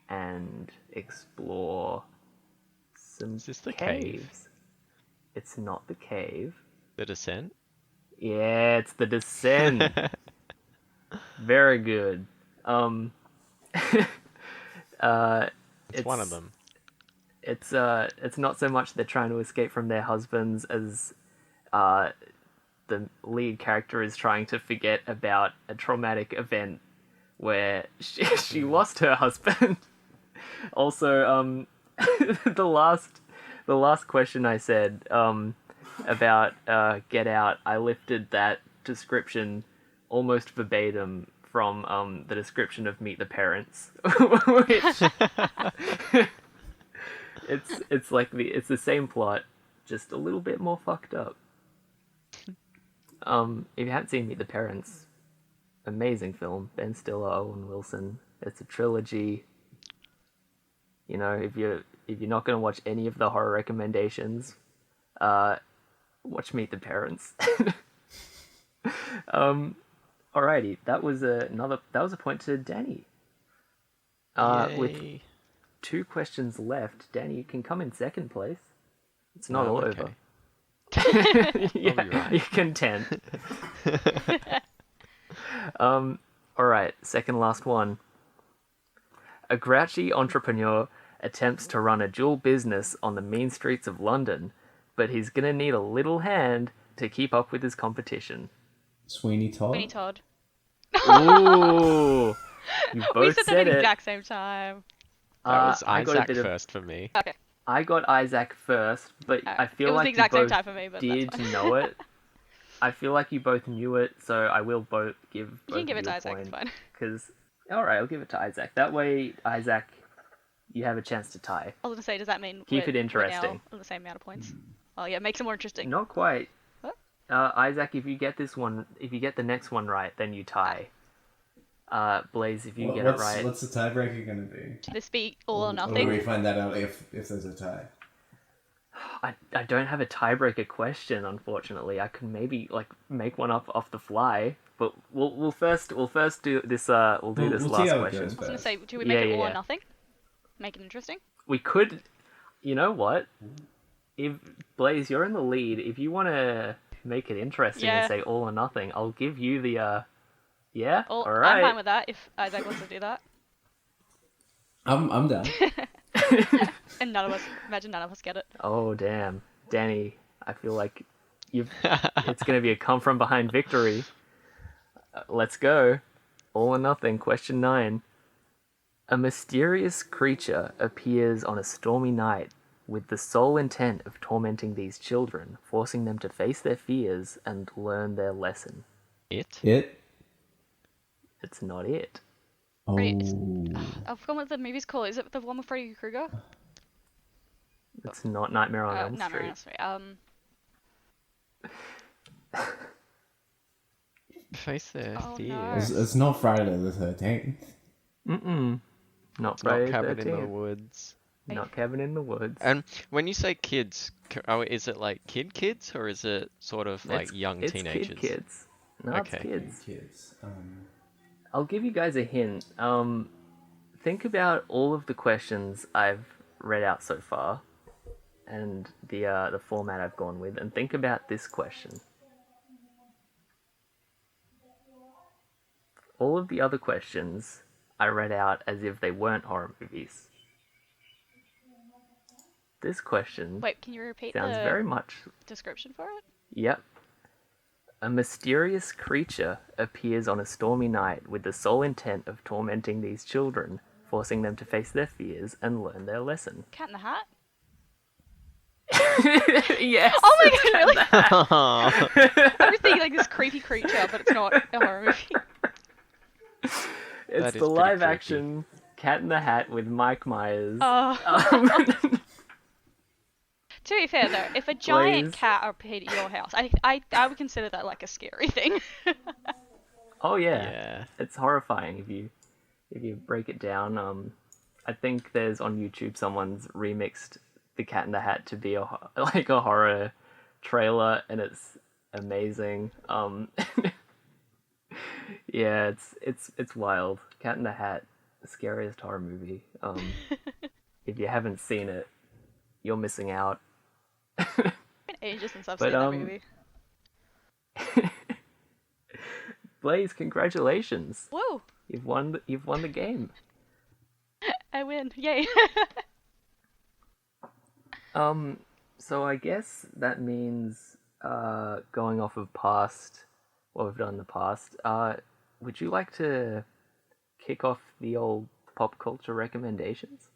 and explore some Is this the caves. cave? It's not the cave. The Descent? Yeah, it's the Descent. Very good. It's one of them. It's not so much they're trying to escape from their husbands as the lead character is trying to forget about a traumatic event where she lost her husband. Also, the last question I said about Get Out, I lifted that description almost verbatim from the description of Meet the Parents, which it's like it's the same plot, just a little bit more fucked up. If you haven't seen Meet the Parents, amazing film. Ben Stiller, Owen Wilson. It's a trilogy. You know, if you're not gonna watch any of the horror recommendations, watch Meet the Parents. Alrighty, that was a point to Danny. With Yay. 2 questions left, Danny, you can come in second place. It's not all okay. over. You'll be right. You're content. Alright, second last one. A grouchy entrepreneur attempts to run a dual business on the mean streets of London, but he's gonna need a little hand to keep up with his competition. Sweeney Todd. Sweeney Todd. Ooh! You both We said that at said the it. exact same time. That was I got a Isaac bit of- first for me. Okay. I got Isaac first, but I feel It was like the exact you same both time for me, but did that's fine. know it. I feel like you both knew it, so I will both give You both can give of it you to a Isaac, point. it's fine. Because, alright, I'll give it to Isaac. That way, Isaac, you have a chance to tie. I was gonna say, does that mean Keep it we're interesting. now on the same amount of points? Oh yeah, makes it more interesting. Not quite. What? Isaac, if you get the next one right, then you tie. Blaze, if you get it right. What's the tiebreaker going to be? Should this be all or Or do nothing? we find that out if there's a tie? I don't have a tiebreaker question, unfortunately. I could maybe make one up off the fly, but we'll first do this. We'll do this we'll last see how it question. I goes was gonna first. say, do we make it all Yeah. or nothing? Make it interesting? We could, you know what? If Blaze, you're in the lead. If you want to make it interesting Yeah. and say all or nothing, I'll give you the. Yeah. Oh, All right. I'm fine with that if Isaac wants to do that. I'm down. And imagine none of us get it. Oh damn, Danny! I feel like it's gonna be a come from behind victory. Let's go. All or nothing. Question 9. A mysterious creature appears on a stormy night with the sole intent of tormenting these children, forcing them to face their fears and learn their lesson. It? It? It's not it. Oh. Right. I've forgotten what the movie's called. Is it the one with Freddy Krueger? It's not Nightmare on Elm No, Street. sorry. Face their Oh, fears. no. It's not Friday the 13th. Mm-mm. Not It's not Friday the Cabin in the 13th. Woods. Not Cabin in the Woods. And when you say kids, is it like kids or is it sort of like young it's teenagers? Kids. No, Okay. it's kids. Kids. I'll give you guys a hint. Think about all of the questions I've read out so far, and the format I've gone with, and think about this question. All of the other questions I read out as if they weren't horror movies. This question Wait, can you repeat sounds the very much. description for it? Yep. A mysterious creature appears on a stormy night with the sole intent of tormenting these children, forcing them to face their fears and learn their lesson. Cat in the Hat? Yes. Oh my god, really? I was thinking like this creepy creature, but it's not a horror movie. It's That is the pretty live creepy. action Cat in the Hat with Mike Myers. To be fair though, if a giant Blaze. cat appeared at your house, I would consider that like a scary thing. Oh yeah. Yeah. It's horrifying if you break it down. I think there's on YouTube someone's remixed the Cat in the Hat to be a horror trailer, and it's amazing. Yeah, it's wild. Cat in the Hat, the scariest horror movie. If you haven't seen it, you're missing out. It's been ages since I've But seen that movie. Blaze, congratulations! Whoa! You've won. You've won the game. I win! Yay! So I guess that means going off of what we've done in the past. Would you like to kick off the old pop culture recommendations?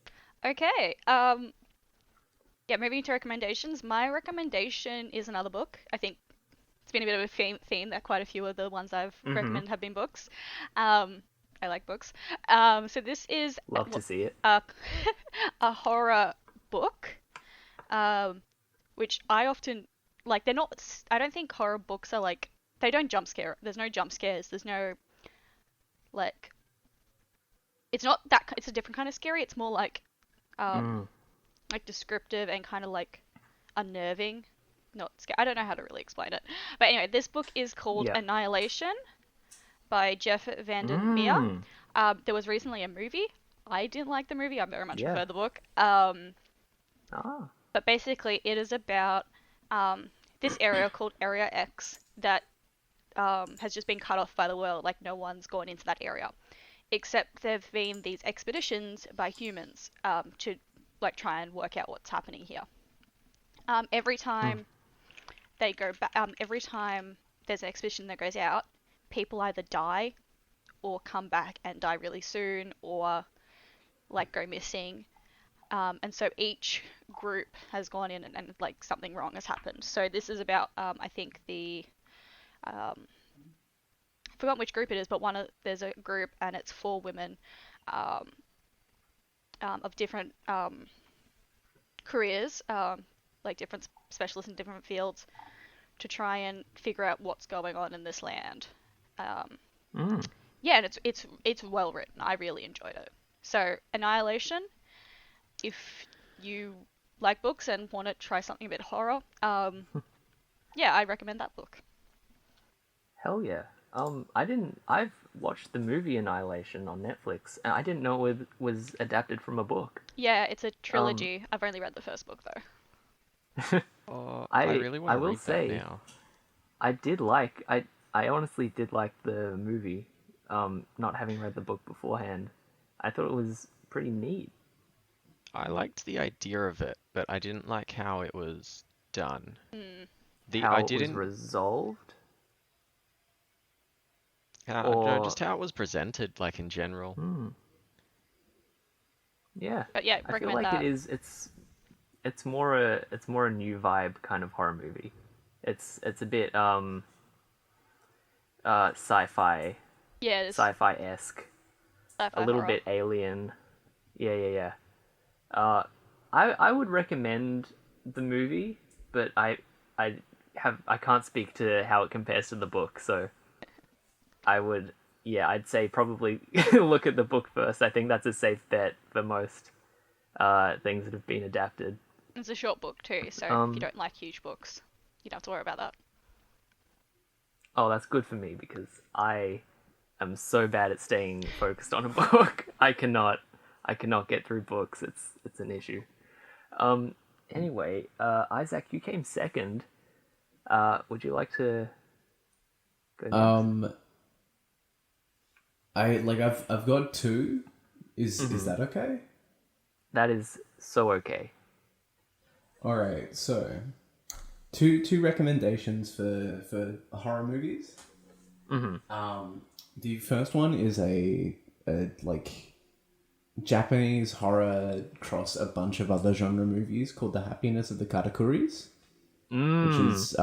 Okay. Yeah, moving to recommendations. My recommendation is another book. I think it's been a bit of a theme that quite a few of the ones I've recommended have been books. I like books. So this is Love to see it. a horror book, which I often like. They're not. I don't think horror books are like. They don't jump scare. There's no jump scares. There's no like. It's not that. It's a different kind of scary. It's more like like descriptive and kind of like unnerving. Not scary. I don't know how to really explain it. But anyway, this book is called Annihilation by Jeff Vandermeer. There was recently a movie. I didn't like the movie. I very much prefer the book. But basically, it is about this area called Area X that has just been cut off by the world. Like, no one's gone into that area. Except there have been these expeditions by humans to like try and work out what's happening here. Every time they go back, every time there's an expedition that goes out, people either die or come back and die really soon or like go missing. And so each group has gone in and like something wrong has happened. So this is about I think the I forgot which group it is, but there's a group and it's 4 women of different careers, like different specialists in different fields, to try and figure out what's going on in this land. Yeah, and it's well written. I really enjoyed it. So Annihilation, if you like books and want to try something a bit horror, yeah, I recommend that book. Hell yeah. I've watched the movie Annihilation on Netflix, and I didn't know it was adapted from a book. Yeah, it's a trilogy. I've only read the first book though. I really want to read that now. I honestly did like the movie, not having read the book beforehand. I thought it was pretty neat. I liked the idea of it, but I didn't like how it was done. How it was resolved? No, just how it was presented, like in general. Yeah. But yeah, I feel like that. it's more a new vibe kind of horror movie. It's a bit sci-fi. Yeah, it is. Sci-fi-esque. Sci-fi a little horror. bit alien. Yeah. I would recommend the movie, but I can't speak to how it compares to the book, so I'd say probably look at the book first. I think that's a safe bet for most things that have been adapted. It's a short book too, so if you don't like huge books, you don't have to worry about that. Oh, that's good for me because I am so bad at staying focused on a book. I cannot get through books. It's an issue. Anyway, Isaac, you came second. Would you like to go next? I've got 2. Is that okay? That is so okay. All right, so two recommendations for horror movies. The first one is a like Japanese horror cross a bunch of other genre movies called The Happiness of the Katakuris, which is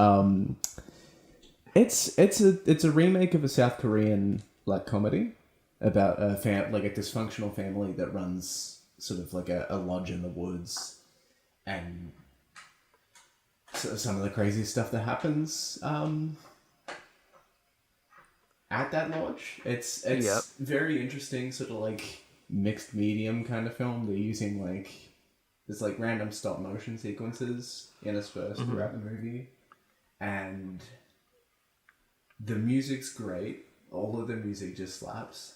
it's a remake of a South Korean like comedy about a dysfunctional family that runs sort of like a lodge in the woods, and some of the crazy stuff that happens at that lodge. It's very interesting, sort of like mixed medium kind of film. They're using like there's like random stop motion sequences interspersed throughout the movie, and the music's great. All of the music just slaps.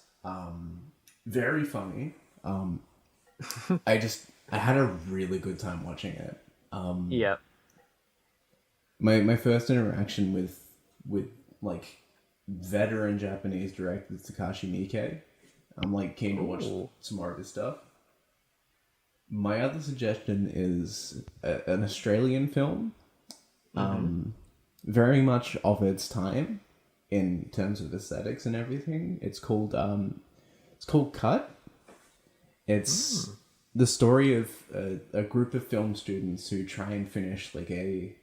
Very funny. I had a really good time watching it. Yep. My first interaction with like veteran Japanese director Takashi Miike. I'm like keen to watch Ooh. some more of his stuff. My other suggestion is an Australian film, very much of its time in terms of aesthetics and everything. It's called Cut. It's the story of a group of film students who try and finish like a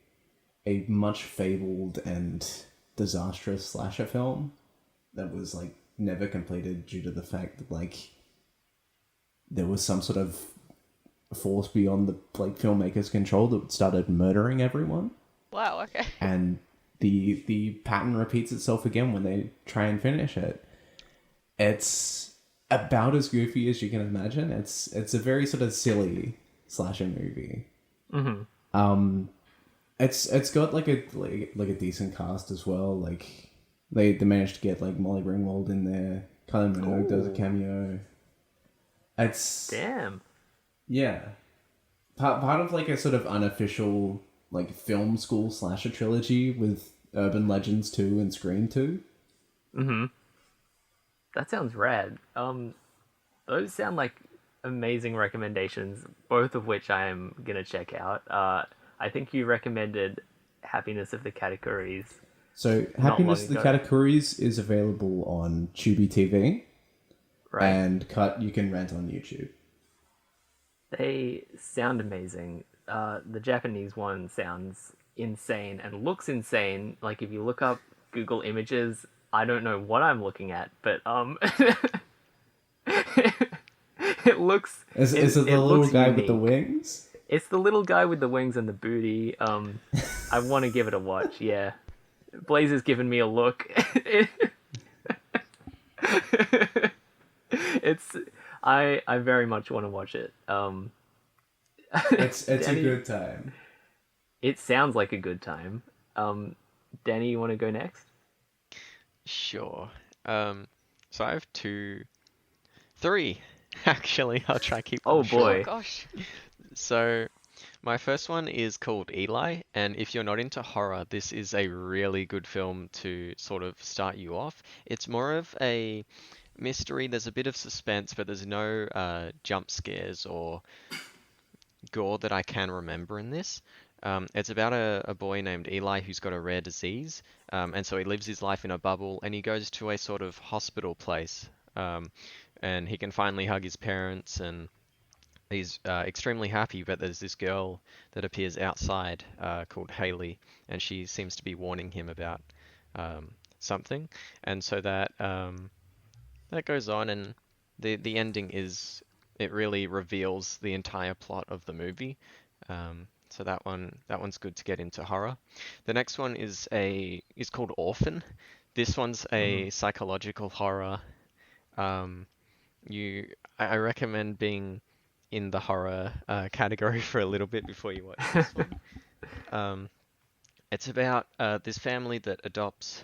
much fabled and disastrous slasher film that was like never completed due to the fact that like there was some sort of force beyond the like filmmaker's control that started murdering everyone, Wow. Okay. and the pattern repeats itself again when they try and finish it. It's about as goofy as you can imagine. It's a very sort of silly slasher movie. It's got like a decent cast as well. Like they managed to get like Molly Ringwald in there. Kylie Minogue does a cameo. It's Damn. yeah, part of like a sort of unofficial like film school slasher trilogy with Urban Legends 2 and Scream 2. That sounds rad. Those sound like amazing recommendations, both of which I am gonna check out. I think you recommended Happiness of the Katakuris. So Not Happiness long of the ago. Katakuris is available on Tubi TV, Right. and Cut you can rent on YouTube. They sound amazing. The Japanese one sounds insane and looks insane. Like if you look up Google Images, I don't know what I'm looking at, but it looks. Is it the little looks guy with the unique. wings? It's the little guy with the wings and the booty. I want to give it a watch. Yeah, Blaze has given me a look. It's. I very much want to watch it. It's a Danny- good time. It sounds like a good time. Danny, you want to go next? Sure. So I have three, actually. I'll try to keep them Oh short. boy. Oh gosh. So my first one is called Eli, and if you're not into horror, this is a really good film to sort of start you off. It's more of a mystery. There's a bit of suspense, but there's no jump scares or gore that I can remember in this. It's about a boy named Eli who's got a rare disease, and so he lives his life in a bubble, and he goes to a sort of hospital place, and he can finally hug his parents, and he's extremely happy. But there's this girl that appears outside called Haley, and she seems to be warning him about something, and so that goes on, and the ending is it really reveals the entire plot of the movie. So that one's good to get into horror. The next one is called Orphan. This one's a psychological horror. I recommend being in the horror category for a little bit before you watch this one. It's about this family that adopts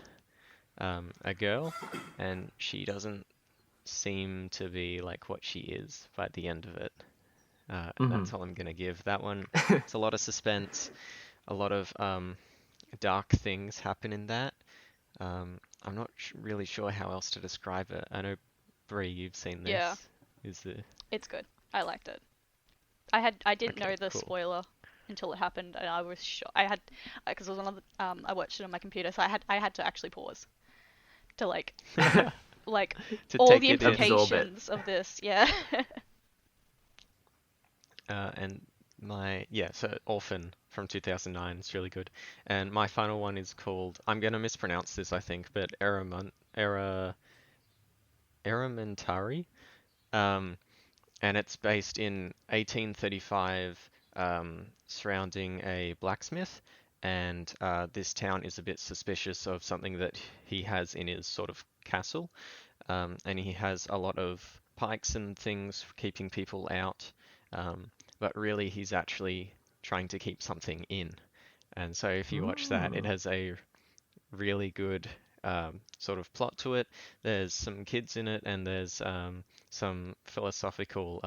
a girl, and she doesn't seem to be like what she is by the end of it. That's all I'm gonna give that one. It's a lot of suspense, a lot of dark things happen in that. I'm not really sure how else to describe it. I know, Brie, you've seen this. Yeah. Is the It's good. I liked it. I didn't Okay, know the cool. spoiler until it happened, and I was shocked. Because it was on the, I watched it on my computer, so I had to actually pause to like like To all take the it in. Absorb it. implications of this. Yeah. And so Orphan from 2009 is really good. And my final one is called, I'm gonna mispronounce this, I think, but Errementari. And it's based in 1835, surrounding a blacksmith. And this town is a bit suspicious of something that he has in his sort of castle. And he has a lot of pikes and things for keeping people out. But really he's actually trying to keep something in. And so if you watch that, it has a really good sort of plot to it. There's some kids in it, and there's some philosophical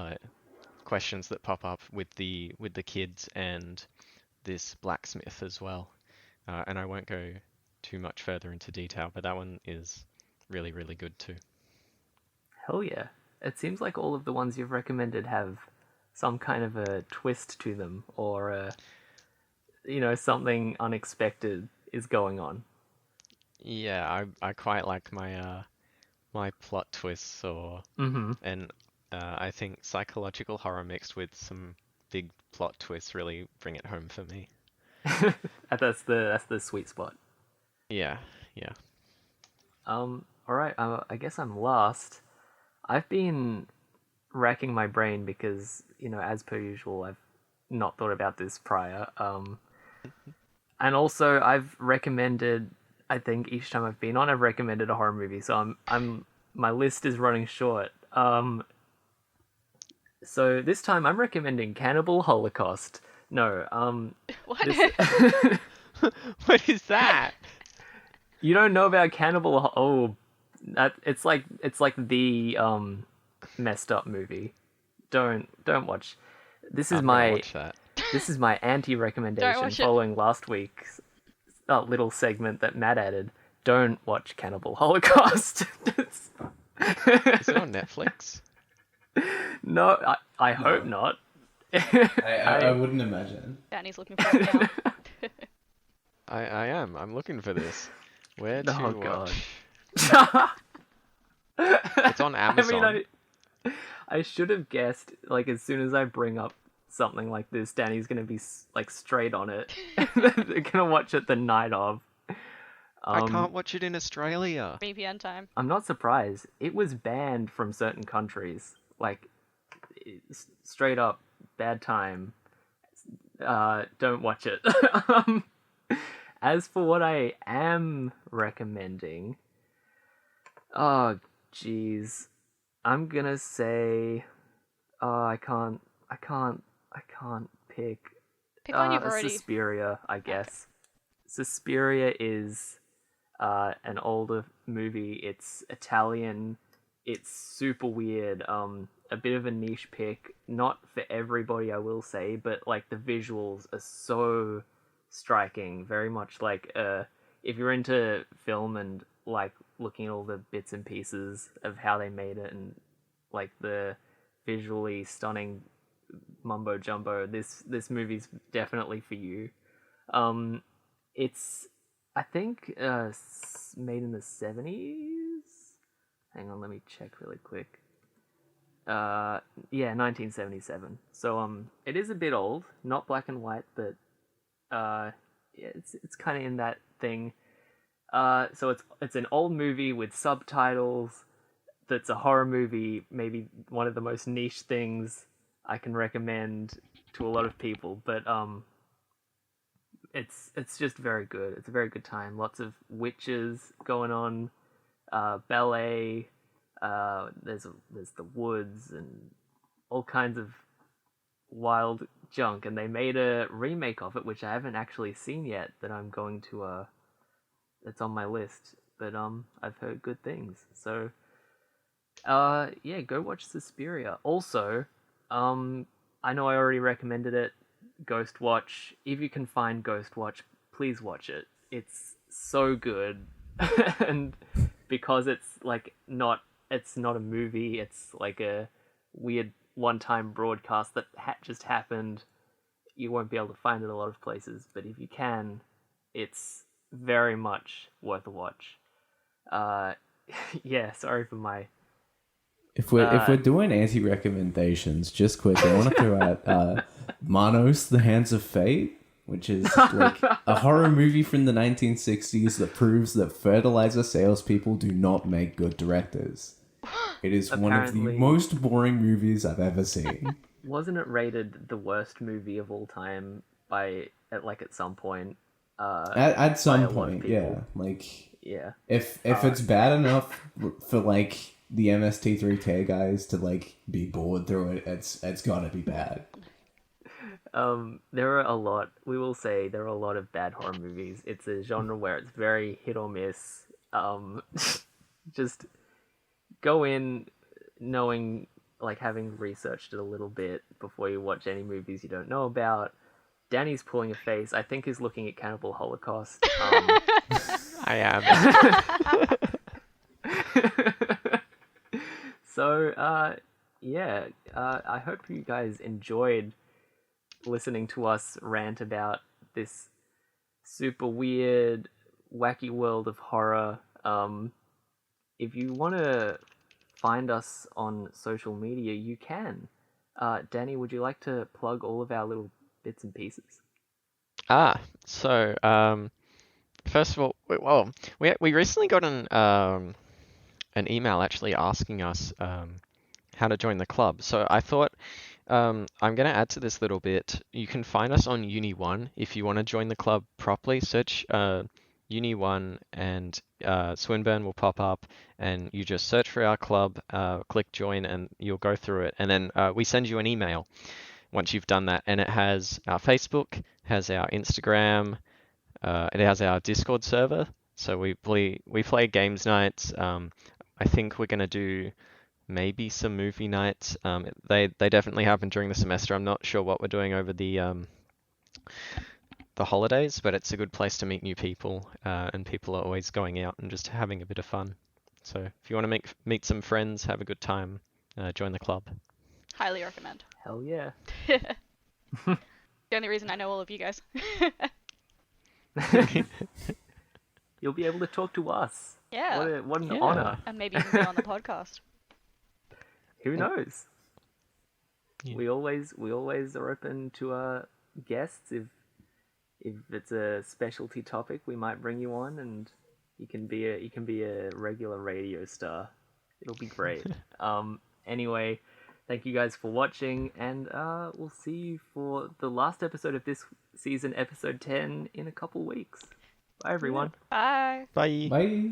questions that pop up with the kids and this blacksmith as well. And I won't go too much further into detail, but that one is really, really good too. Hell yeah. It seems like all of the ones you've recommended have some kind of a twist to them, or something unexpected is going on. Yeah, I quite like my my plot twists, and I think psychological horror mixed with some big plot twists really bring it home for me. That's the sweet spot. Yeah. All right. I guess I'm last. I've been racking my brain because, as per usual, I've not thought about this prior. And also I've recommended, I think each time I've been on, I've recommended a horror movie. So my list is running short. So this time I'm recommending Cannibal Holocaust. No, What? What is that? You don't know about Cannibal? It's like the messed up movie. Don't watch. This is I'm gonna my watch that. this is my anti-recommendation watch it. following last week's little segment that Matt added. Don't watch Cannibal Holocaust. Is it on Netflix? No, I hope not. I wouldn't imagine. Danny's looking for it now. I am. I'm looking for this. Where to Oh, God. watch? It's on Amazon. I mean, I should have guessed, like, as soon as I bring up something like this, Danny's gonna be, like, straight on it. They're gonna watch it the night of. I can't watch it in Australia. VPN time. I'm not surprised. It was banned from certain countries. Like, straight up, bad time. Don't watch it. As for what I am recommending, oh, jeez, I'm gonna say, I can't pick. Pick one you've already. Suspiria, I guess. Suspiria is an older movie. It's Italian. It's super weird. A bit of a niche pick. Not for everybody, I will say, but like the visuals are so striking. Very much like if you're into film and like looking at all the bits and pieces of how they made it and like the visually stunning mumbo jumbo, this movie's definitely for you. It's, I think, made in the 70s. Hang on, let me check really quick. Yeah, 1977. So it is a bit old, not black and white, but yeah, it's kind of in that thing. So it's an old movie with subtitles. That's a horror movie, maybe one of the most niche things I can recommend to a lot of people, but it's just very good. It's a very good time. Lots of witches going on, ballet. There's the woods and all kinds of wild junk, and they made a remake of it, which I haven't actually seen yet. That I'm going to. It's on my list, but I've heard good things. So, yeah, go watch Suspiria. Also, I know I already recommended it. Ghostwatch. If you can find Ghostwatch, please watch it. It's so good, and because it's like it's not a movie. It's like a weird one-time broadcast that just happened. You won't be able to find it a lot of places, but if you can, it's very much worth a watch. Yeah, sorry for my. If we're doing anti-recommendations, just quick, I want to throw out Manos: The Hands of Fate, which is like a horror movie from the 1960s that proves that fertilizer salespeople do not make good directors. It is one of the most boring movies I've ever seen. Wasn't it rated the worst movie of all time at some point? At some point, yeah. Like, yeah. If it's bad enough for like the MST3K guys to like be bored through it, it's gotta be bad. There are a lot. We will say there are a lot of bad horror movies. It's a genre where it's very hit or miss. just go in knowing, like, having researched it a little bit before you watch any movies you don't know about. Danny's pulling a face. I think he's looking at Cannibal Holocaust. I am. So, yeah, I hope you guys enjoyed listening to us rant about this super weird, wacky world of horror. If you want to find us on social media, you can. Danny, would you like to plug all of our little bits and pieces? So first of all, well, we recently got an email actually asking us how to join the club. So I thought I'm going to add to this little bit. You can find us on Uni One if you want to join the club properly. Search Uni One and Swinburne will pop up, and you just search for our club, click join, and you'll go through it. And then we send you an email once you've done that, and it has our Facebook, has our Instagram, it has our Discord server. So we play games nights. I think we're gonna do maybe some movie nights. They definitely happen during the semester. I'm not sure what we're doing over the holidays, but it's a good place to meet new people, and people are always going out and just having a bit of fun. So if you want to meet some friends, have a good time, join the club. Highly recommend. Hell yeah. The only reason I know all of you guys. You'll be able to talk to us. Yeah. What an honor. And maybe even be on the podcast. Who knows? Yeah. We always are open to guests. If it's a specialty topic, we might bring you on, and you can be a regular radio star. It'll be great. Anyway, thank you guys for watching, and we'll see you for the last episode of this season, episode 10, in a couple weeks. Bye, everyone. Bye. Bye. Bye.